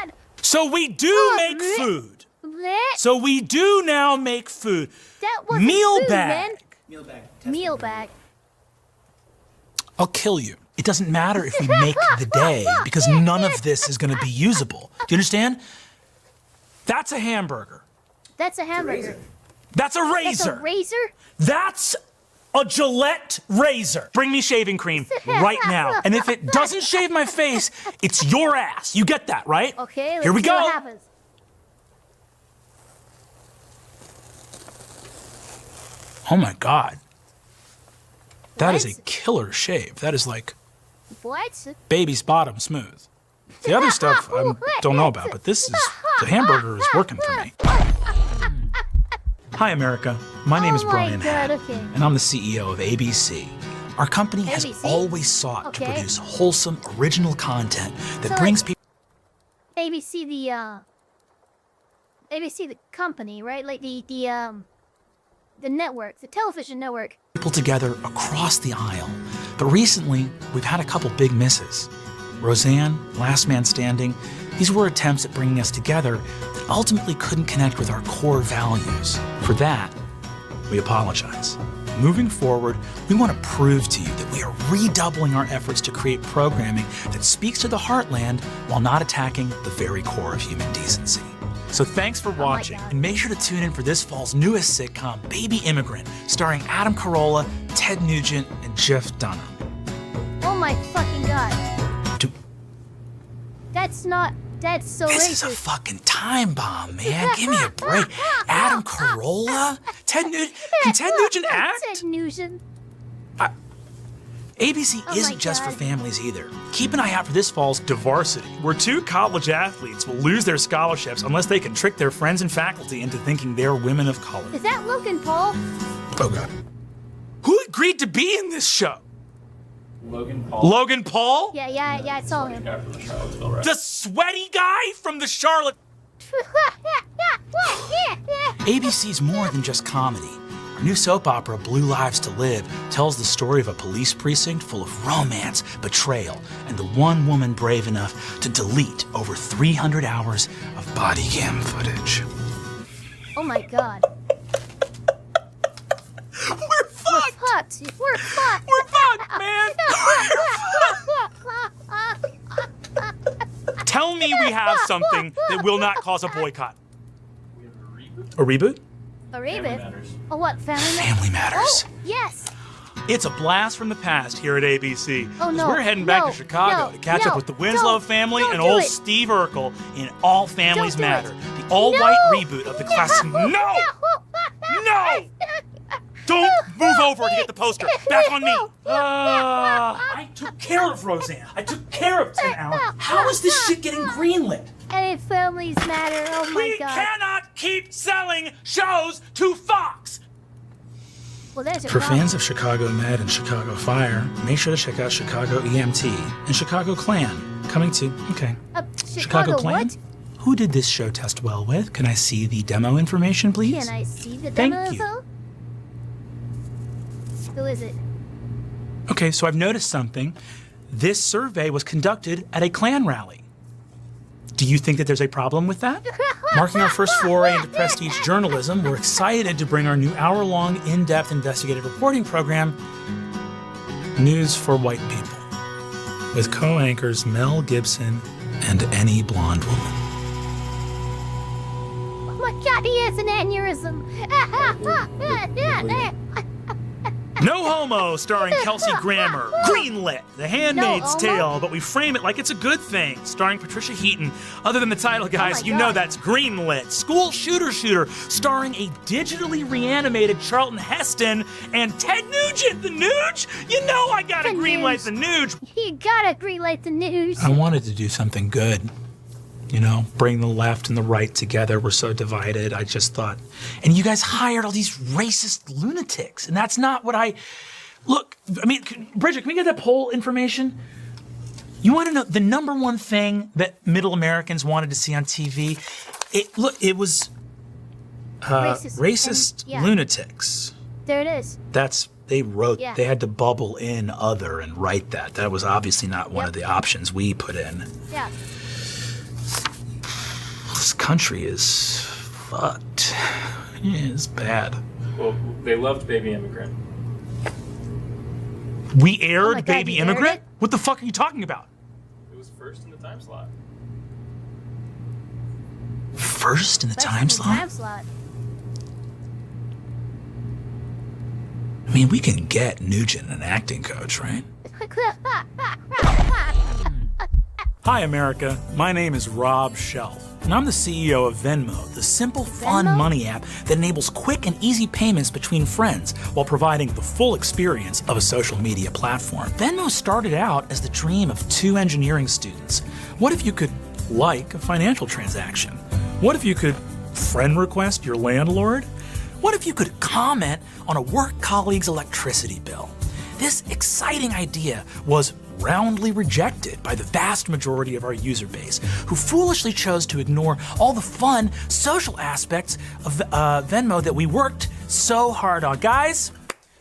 God. So we do Oh, make bleh. food. Bleh. So we do now make food. That wasn't Meal food, bag. man. Meal bag. I'll kill you. It doesn't matter if we make the day because none of this is going to be usable. Do you understand? That's a hamburger. That's a hamburger. That's a That's razor. a razor? That's a Gillette razor. Bring me shaving cream right now. And if it doesn't shave my face, it's your ass. You get that, right? Okay, let's Here we see go. what happens. Oh my God. That is What? a killer shave. That is like What? baby's bottom smooth. The other stuff I don't know about, but this is, the hamburger is working for me. Hi, America. My name is Brian Hatt, okay. and I'm the CEO of ABC. Our company has ABC? always sought to Okay. produce wholesome, original content that So, brings like- people ABC the company, right? Like the network, the television network. together across the aisle. But recently, we've had a couple big misses. Roseanne, Last Man Standing, these were attempts at bringing us together that ultimately couldn't connect with our core values. For that, we apologize. Moving forward, we want to prove to you that we are redoubling our efforts to create programming that speaks to the heartland while not attacking the very core of human decency. So thanks for watching, and make sure to tune in for this fall's newest sitcom, Baby Immigrant, starring Adam Carolla, Ted Nugent, and Jeff Dunham. Oh my fucking God. That's so This racist. is a fucking time bomb, man. Give me a break. Adam Carolla? Can Ted Nugent act? Ted Nugent. ABC Oh isn't my just for God. families either. Keep an eye out for this fall's Divarsity, where 2 college athletes will lose their scholarships unless they can trick their friends and faculty into thinking they're women of color. Is that Logan Paul? Oh, God. Who agreed to be in this show? Logan Paul. Logan Paul? Yeah, I saw him. The sweaty guy from the Charlotte. ABC's more than just comedy. Our new soap opera, Blue Lives to Live, tells the story of a police precinct full of romance, betrayal, and the one woman brave enough to delete over 300 hours of body cam footage. Oh my God. We're fucked! We're fucked! We're fucked, man! Tell me we have something that will not cause a boycott. A reboot? A reboot? Oh, what? Family Matters. Oh, yes. It's a blast from the past here at ABC. Oh, no. We're heading back No. to Chicago No. to catch No. up with the Winslow Don't. family Don't and do old it. Steve Urkel in All Families Don't do Matter, it. the all-white No. reboot of the classic. No! No! Don't move over to get the poster. Back on me. I took care of Roseanne. I took care of Tim Allen. How is this shit getting greenlit? And if families matter, oh my We God. cannot keep selling shows to Fox. Well, there's a For problem. fans of Chicago Med and Chicago Fire, make sure to check out Chicago EMT and Chicago Clan. Coming to, okay. Chicago Clan? what? Who did this show test well with? Can I see the demo information, please? Can I see the Thank demo you. info? Who is it? Okay, so I've noticed something. This survey was conducted at a Klan rally. Do you think that there's a problem with that? Marking our first foray into prestige journalism, we're excited to bring our new hour-long, in-depth investigative reporting program, News for White People, with co-anchors Mel Gibson and Any Blonde Woman. my God, he has an aneurysm. No Homo, starring Kelsey Grammer. Greenlit, The Handmaid's No Homo? Tale, but we frame it like it's a good thing. Starring Patricia Heaton. Other than the title, guys, you know that's greenlit. School Shooter, starring a digitally reanimated Charlton Heston and Ted Nugent. The Nuge? You know I gotta greenlight the Nuge. You gotta greenlight the news. I wanted to do something good. You know, bring the left and the right together. We're so divided. I just thought, and you guys hired all these racist lunatics, and that's not what I. Look, I mean, Bridget, can we get that poll information? You want to know the number one thing that middle Americans wanted to see on TV? It was racist and, yeah. lunatics. There it is. They wrote. Yeah. They had to bubble in other and write that. That was obviously not one of the options we put in. Yeah. This country is fucked. It's bad. Well, they loved Baby Immigrant. We aired God, Baby you aired Immigrant? it? What the fuck are you talking about? It was first in the time slot. First in the time slot? Time slot. I mean, we can get Nugent an acting coach, right? Hi, America. My name is Rob Shelf, and I'm the CEO of Venmo, the simple, fun money app that enables quick and easy payments between friends while providing the full experience of a social media platform. Venmo started out as the dream of two engineering students. What if you could like a financial transaction? What if you could friend request your landlord? What if you could comment on a work colleague's electricity bill? This exciting idea was roundly rejected by the vast majority of our user base, who foolishly chose to ignore all the fun social aspects of Venmo that we worked so hard on. Guys,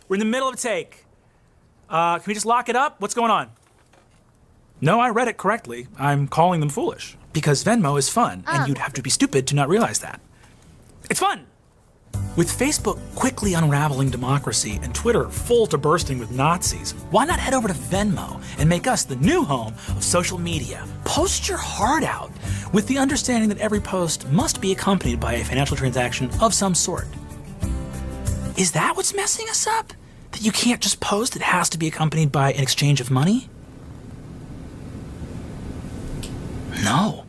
we're in the middle of a take. Can we just lock it up? What's going on? No, I read it correctly. I'm calling them foolish because Venmo is fun, and you'd have to be stupid to not realize that. It's fun! With Facebook quickly unraveling democracy and Twitter full to bursting with Nazis, why not head over to Venmo and make us the new home of social media? Post your heart out with the understanding that every post must be accompanied by a financial transaction of some sort. Is that what's messing us up? That you can't just post, it has to be accompanied by an exchange of money? No.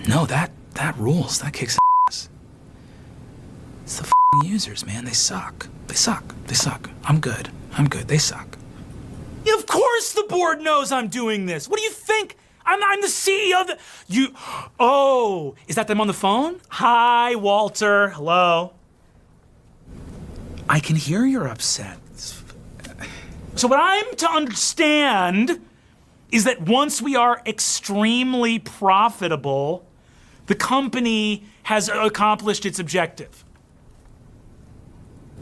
No, that rules. That kicks ass. It's the f***ing users, man. They suck. They suck. They suck. I'm good. They suck. Yeah, of course the board knows I'm doing this. What do you think? I'm the CEO of the... Oh, is that them on the phone? Hi, Walter. Hello. I can hear you're upset. So what I'm to understand is that once we are extremely profitable, the company has accomplished its objective.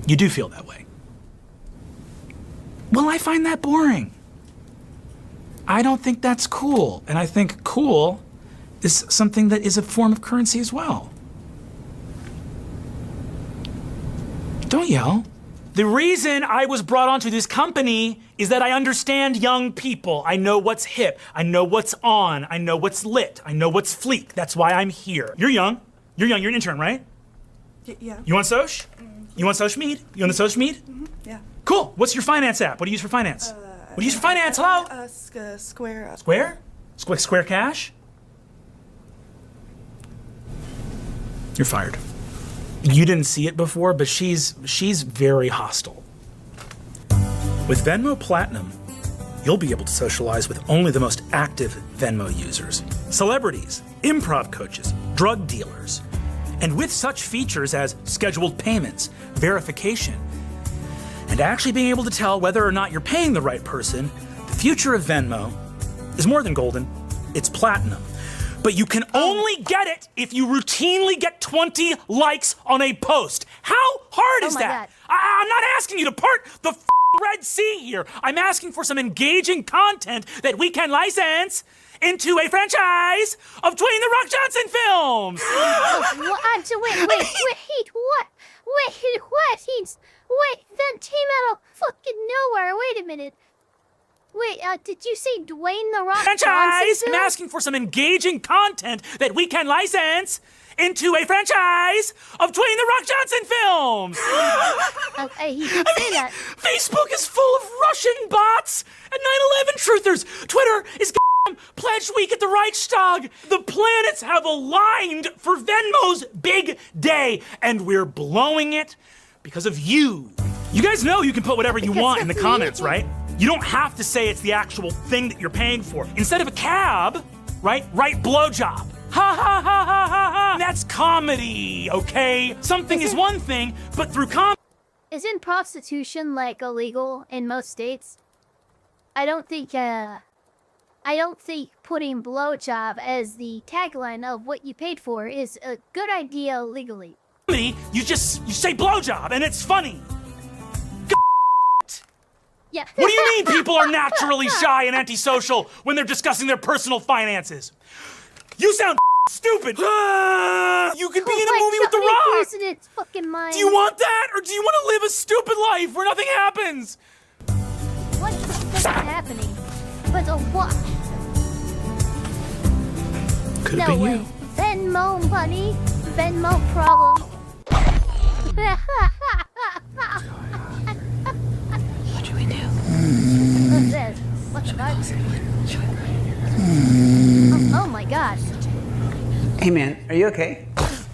You do feel that way. Well, I find that boring. I don't think that's cool. And I think cool is something that is a form of currency as well. Don't yell. The reason I was brought onto this company is that I understand young people. I know what's hip. I know what's on. I know what's lit. I know what's fleek. That's why I'm here. You're young. You're an intern, right? Yeah. You want Soch? You want Soch Mead? You want the Soch Mead? Yeah. Cool. What's your finance app? What do you use for finance? What do you use for finance? Hello? Square. Square? Square Cash? You're fired. You didn't see it before, but she's very hostile. With Venmo Platinum, you'll be able to socialize with only the most active Venmo users, celebrities, improv coaches, drug dealers. And with such features as scheduled payments, verification, and actually being able to tell whether or not you're paying the right person, the future of Venmo is more than golden, it's platinum. But you can only get it if you routinely get 20 likes on a post. How hard is that? I'm not asking you to part the Red Sea here. I'm asking for some engaging content that we can license into a franchise of Dwayne "The Rock" Johnson films. Wait, that came out of fucking nowhere. Wait a minute. Wait, did you say Dwayne "The Rock" franchise? Johnson? I'm asking for some engaging content that we can license into a franchise of Dwayne "The Rock" Johnson films. He did say that. Facebook is full of Russian bots and 9/11 truthers. Twitter is Pledge Week at the Reichstag. The planets have aligned for Venmo's big day, and we're blowing it because of you. You guys know you can put whatever you want in the comments, right? You don't have to say it's the actual thing that you're paying for. Instead of a cab, right, write blowjob. Ha ha ha ha ha ha. That's comedy, okay? Something is one thing, but through comedy. Isn't prostitution like illegal in most states? I don't think putting blowjob as the tagline of what you paid for is a good idea legally. You say blowjob and it's funny. Yeah. What do you mean people are naturally shy and antisocial when they're discussing their personal finances? You sound stupid. You could be in a movie with The Rock. Its fucking mind. Do you want that, or do you want to live a stupid life where nothing happens? What the fuck is happening? But a what? Could no have been way. you. Venmo money. Venmo problem. What do we do? What's this? What the fuck? Oh my god. Hey man, are you okay?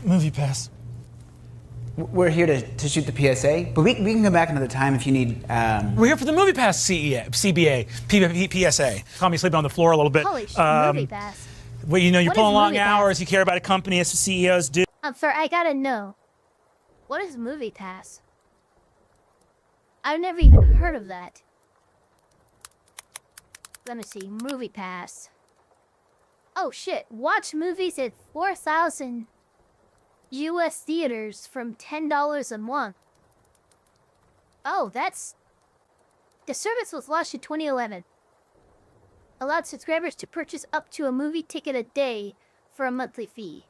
Movie pass. We're here to shoot the PSA, but we can come back another time if you need. We're here for the Movie Pass CBA, PSA. Caught me sleeping on the floor a little bit. Holy shit, Movie Pass. Well, you know, you're What pulling is long Movie Pass? hours, you care about a company, as CEOs do. I'm sorry, I gotta know. What is Movie Pass? I've never even heard of that. Let me see, Movie Pass. Oh shit, watch movies at 4,000 US theaters from $10 a month. Oh, that's... The service was launched in 2011. Allowed subscribers to purchase up to a movie ticket a day for a monthly fee.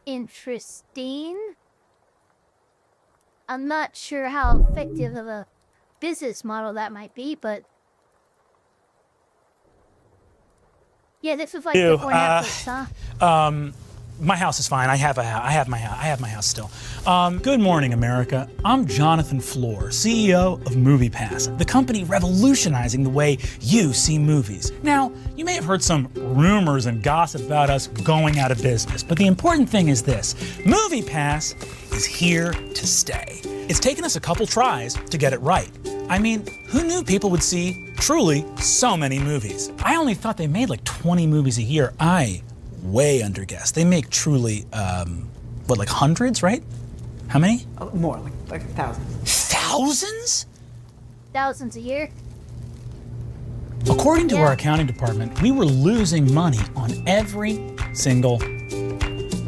Interesting. I'm not sure how effective of a business model that might be, but yeah, this is like before Netflix, huh? My house is fine. I have my house still. Good morning, America. I'm Jonathan Floor, CEO of MoviePass, the company revolutionizing the way you see movies. Now, you may have heard some rumors and gossip about us going out of business, but the important thing is this: MoviePass is here to stay. It's taken us a couple tries to get it right. I mean, who knew people would see, truly, so many movies? I only thought they made like 20 movies a year. I way underguessed. They make truly, like hundreds, right? How many? More, like thousands. Thousands? Thousands a year? According to our accounting department, we were losing money on every single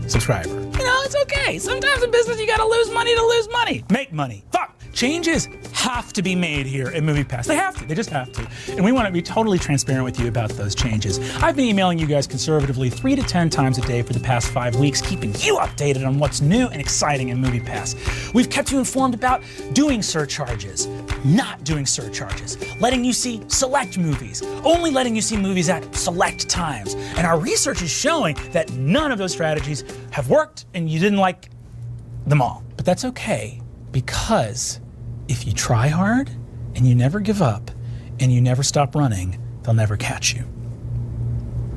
subscriber. You know, it's okay. Sometimes in business, you gotta lose money to lose money. Make money. Fuck. Changes have to be made here at MoviePass. They have to. They just have to. And we want to be totally transparent with you about those changes. I've been emailing you guys conservatively 3 to 10 times a day for the past 5 weeks, keeping you updated on what's new and exciting in MoviePass. We've kept you informed about doing surcharges, not doing surcharges, letting you see select movies, only letting you see movies at select times. And our research is showing that none of those strategies have worked and you didn't like them all. But that's okay, because if you try hard and you never give up and you never stop running, they'll never catch you.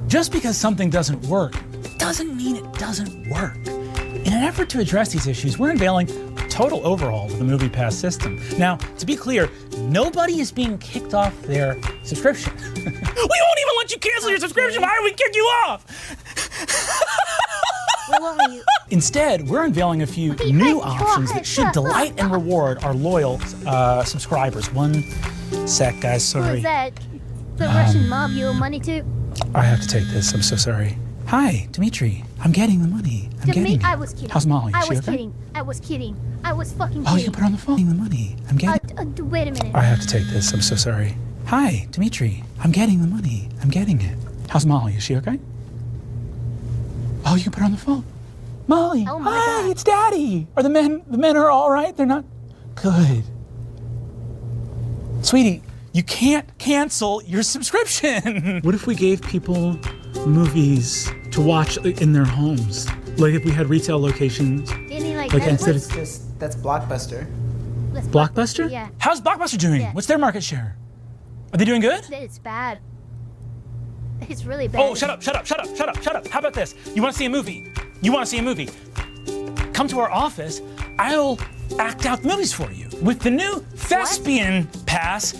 Just because something doesn't work doesn't mean it doesn't work. In an effort to address these issues, we're unveiling a total overhaul of the MoviePass system. Now, to be clear, nobody is being kicked off their subscription. We won't even let you cancel your subscription. Why would we kick you off? Instead, we're unveiling a few new options that should delight and reward our loyal subscribers. One sec, guys, sorry. Who is that? The Russian mob you owe money to? I have to take this, I'm so sorry. Hi, Dimitri. I'm getting the money. I'm getting it. I was kidding. How's Molly? I Is she was okay? kidding. I was kidding. I was fucking kidding. Oh, you can put her on the phone. The money. I'm getting wait a minute. I have to take this, I'm so sorry. Hi, Dimitri. I'm getting the money. I'm getting it. How's Molly? Is she okay? Oh, you can put her on the phone. Molly, oh my hi, God. It's Daddy. Are the men are all right? They're not good. Sweetie, You can't cancel your subscription. What if we gave people movies to watch in their homes? Like if we had retail locations. Any like instead of That's Blockbuster. Blockbuster? Yeah. How's Blockbuster doing? What's their market share? Are they doing good? It's bad. It's really bad. Oh, shut up. How about this? You want to see a movie? Come to our office. I'll act out the movies for you. With the new Thespian Pass,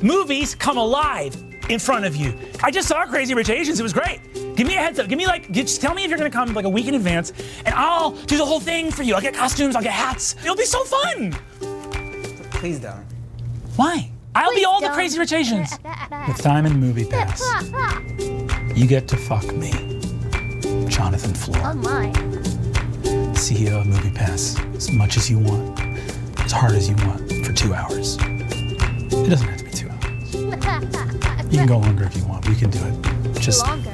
movies come alive in front of you. I just saw Crazy Rich Asians. It was great. Give me a heads up. Just tell me if you're gonna come like a week in advance, and I'll do the whole thing for you. I'll get costumes, I'll get hats. It'll be so fun. Please don't. Why? I'll be all the Crazy Rich Asians. With Diamond Movie Pass, you get to fuck me, Jonathan Floor, Oh my. CEO of Movie Pass, as much as you want, as hard as you want, for 2 hours. It doesn't have to be 2 hours. You can go longer if you want. We can do it. Just Longer.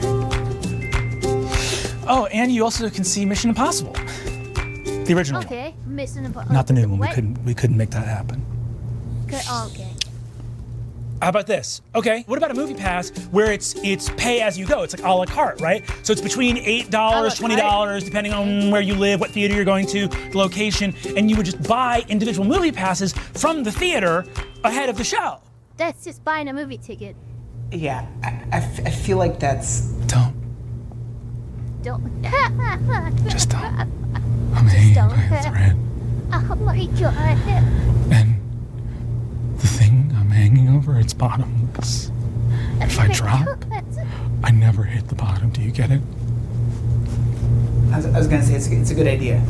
Oh, and you also can see Mission Impossible, the original one, Okay. Mission Impossible. not the new one. What? We couldn't make that happen. Oh, okay. How about this? Okay, what about a movie pass where it's pay as you go? It's like a la carte, right? So it's between $8, $20, depending on where you live, what theater you're going to, the location, and you would just buy individual movie passes from the theater ahead of the show. That's just buying a movie ticket. Yeah, I feel like that's. Don't. Just don't. I'm hanging don't. by a thread. Oh my god. And the thing I'm hanging over, it's bottomless. If I drop, I never hit the bottom. Do you get it? I was gonna say it's a good idea.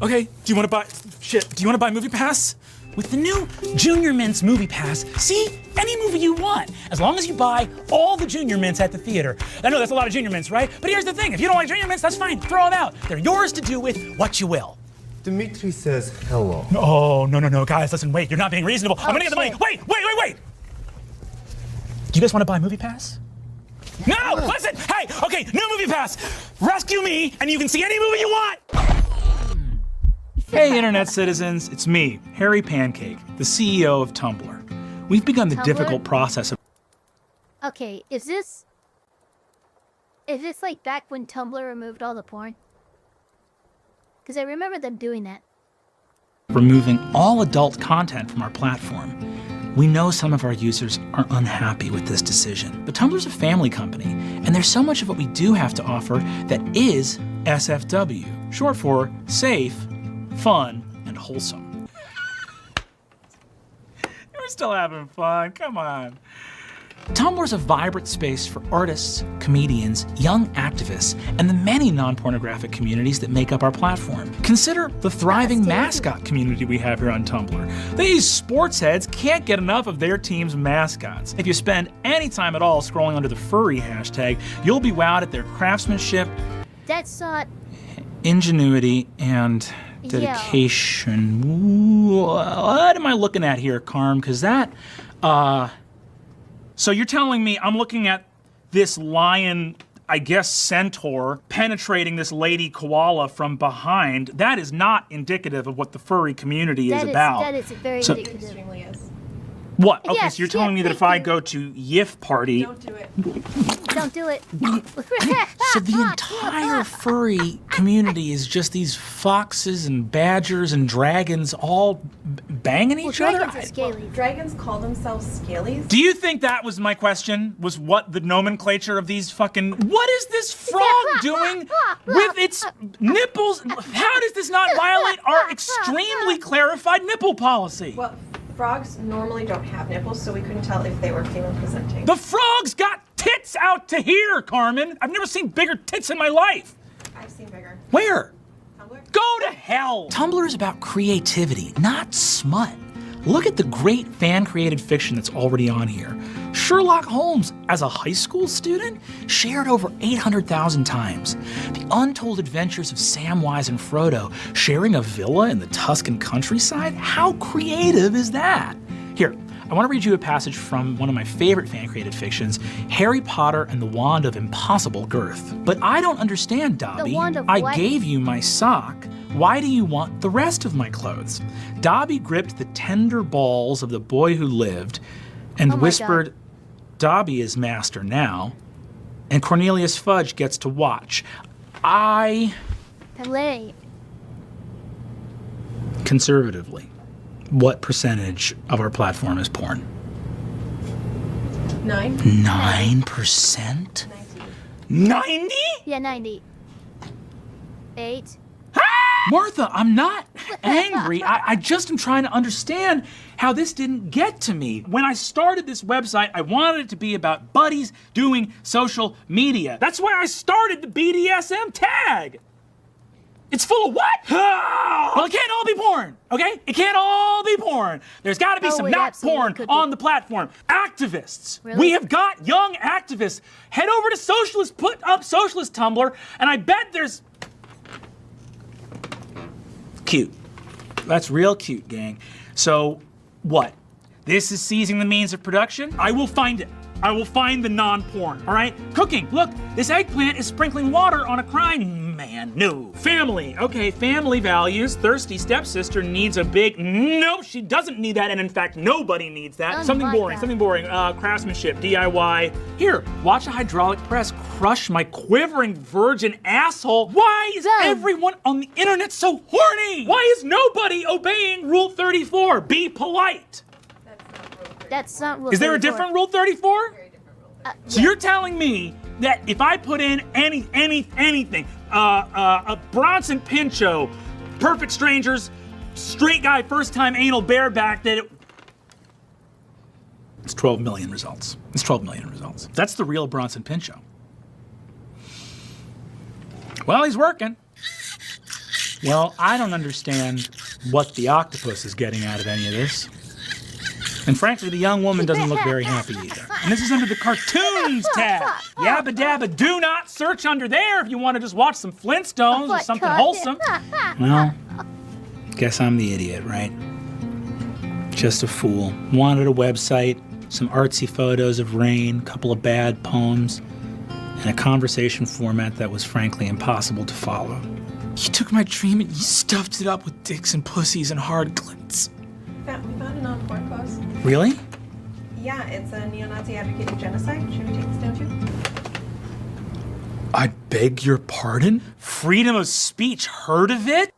Okay, do you want to buy Movie Pass? With the new Junior Mints Movie Pass, see any movie you want, as long as you buy all the Junior Mints at the theater. I know that's a lot of Junior Mints, right? But here's the thing, if you don't like Junior Mints, that's fine, throw them out. They're yours to do with what you will. Dimitri says hello. Oh, no, guys, listen, wait, you're not being reasonable. I'm gonna get the money. Wait. Do you guys want to buy Movie Pass? No, listen, hey, okay, new Movie Pass. Rescue me, and you can see any movie you want. Hey, internet citizens, it's me, Harry Pancake, the CEO of Tumblr. We've begun the Tumblr? difficult process of Okay, is this like back when Tumblr removed all the porn? Because I remember them doing that. removing all adult content from our platform. We know some of our users are unhappy with this decision, but Tumblr's a family company, and there's so much of what we do have to offer that is SFW, short for safe, fun, and wholesome. We're still having fun, come on. Tumblr's a vibrant space for artists, comedians, young activists, and the many non-pornographic communities that make up our platform. Consider the thriving mascot community we have here on Tumblr. These sports heads can't get enough of their team's mascots. If you spend any time at all scrolling under the furry hashtag, you'll be wowed at their craftsmanship, That's not. ingenuity, and dedication. Ooh, what am I looking at here, Carm? Because that, so you're telling me I'm looking at this lion, I guess centaur, penetrating this lady koala from behind. That is not indicative of what the furry community is about. That is very So- indicative. Extremely is. What? Okay, Yes, so you're telling me that if I go to Yif Party, Don't do it. Don't do it. so the entire furry community is just these foxes and badgers and dragons all banging each other? Dragons are scaly. Dragons call themselves scalies. Do you think that was my question? Was what the nomenclature of these fucking... What is this frog doing with its nipples? How does this not violate our extremely clarified nipple policy? Well, frogs normally don't have nipples, so we couldn't tell if they were female presenting. The frog's got tits out to here, Carmen. I've never seen bigger tits in my life. I've seen bigger. Where? Tumblr? Go to hell! Tumblr is about creativity, not smut. Look at the great fan-created fiction that's already on here. Sherlock Holmes, as a high school student, shared over 800,000 times. The untold adventures of Samwise and Frodo, sharing a villa in the Tuscan countryside? How creative is that? Here, I want to read you a passage from one of my favorite fan-created fictions, Harry Potter and the Wand of Impossible Girth. But I don't understand, Dobby. Wand of I what? gave you my sock. Why do you want the rest of my clothes? Dobby gripped the tender balls of the boy who lived, and Oh my whispered, Dobby is master now, and Cornelius Fudge gets to watch. Play. Conservatively, what percentage of our platform is porn? 9. 9%? 90? Yeah, 90. 8. Martha, I'm not angry. I just am trying to understand how this didn't get to me. When I started this website, I wanted it to be about buddies doing social media. That's why I started the BDSM tag. It's full of what? Well, it can't all be porn, okay? It can't all be porn. There's got to be some not porn on the platform. Activists. Really? We have got young activists. Head over to Socialist, put up Socialist Tumblr, and I bet there's... Cute. That's real cute, gang. So, what? This is seizing the means of production? I will find it. I will find the non-porn, all right? Cooking. Look, this eggplant is sprinkling water on a crying man. No. Family. Okay, family values. Thirsty stepsister needs a big... No, she doesn't need that, and in fact, nobody needs that. Oh Something my boring, God. something boring. Craftsmanship, DIY. Here, watch a hydraulic press crush my quivering virgin asshole. Why is everyone on the internet so horny? Why is nobody obeying Rule 34? Be polite. That's not Rule Is there a 34. different Rule 34? So you're telling me that if I put in anything, a Bronson Pinchot, Perfect Strangers, straight guy, first time anal bareback, that it's 12 million results. It's 12 million results. That's the real Bronson Pinchot. Well, he's working. Well, I don't understand what the octopus is getting out of any of this. And frankly, the young woman doesn't look very happy either. And this is under the cartoons tab. Yabba dabba, do not search under there if you want to just watch some Flintstones or something wholesome. Well, guess I'm the idiot, right? Just a fool. Wanted a website, some artsy photos of rain, a couple of bad poems, and a conversation format that was frankly impossible to follow. You took my dream and you stuffed it up with dicks and pussies and hard glitz. We found a non-porn post. Really? Yeah, it's a neo-Nazi advocating genocide. Should we take this down too? I beg your pardon? Freedom of speech, heard of it?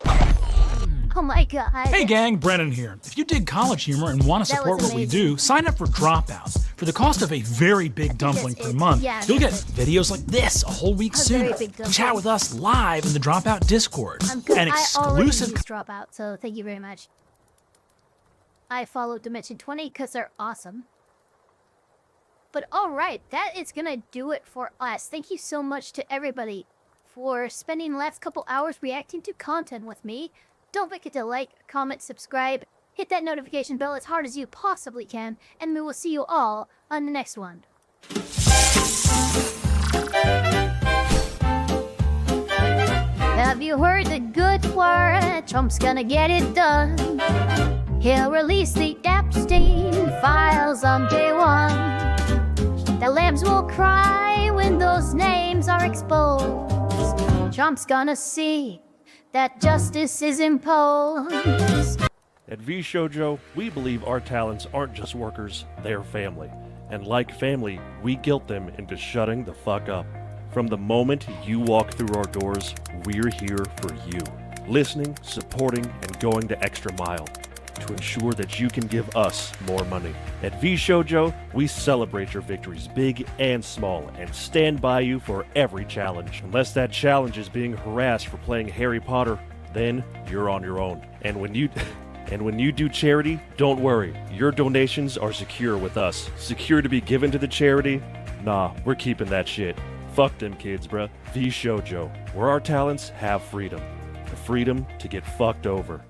Oh my God. Hey gang, Brennan here. If you dig college humor and want to That support was what we amazing. do, sign up for Dropouts. For the cost of a very big dumpling per month, yeah, you'll get that's videos like this a whole week A very sooner. big dumpling. Chat with us live in the Dropout Discord. I'm good. And I already exclusive used Dropout, so thank you very much. I followed Dimension 20 because they're awesome. But alright, that is gonna do it for us. Thank you so much to everybody for spending the last couple hours reacting to content with me. Don't forget to like, comment, subscribe, hit that notification bell as hard as you possibly can, and we will see you all on the next one. Have you heard the good word? Trump's gonna get it done. He'll release the Epstein files on day one. The lambs will cry when those names are exposed. Trump's gonna see that justice is imposed. At VShojo, we believe our talents aren't just workers, they're family. And like family, we guilt them into shutting the fuck up. From the moment you walk through our doors, we're here for you. Listening, supporting, and going the extra mile to ensure that you can give us more money. At VShojo, we celebrate your victories, big and small, and stand by you for every challenge. Unless that challenge is being harassed for playing Harry Potter, then you're on your own. And when you do charity, don't worry. Your donations are secure with us. Secure to be given to the charity? Nah, we're keeping that shit. Fuck them kids, bruh. VShojo, where our talents have freedom. The freedom to get fucked over.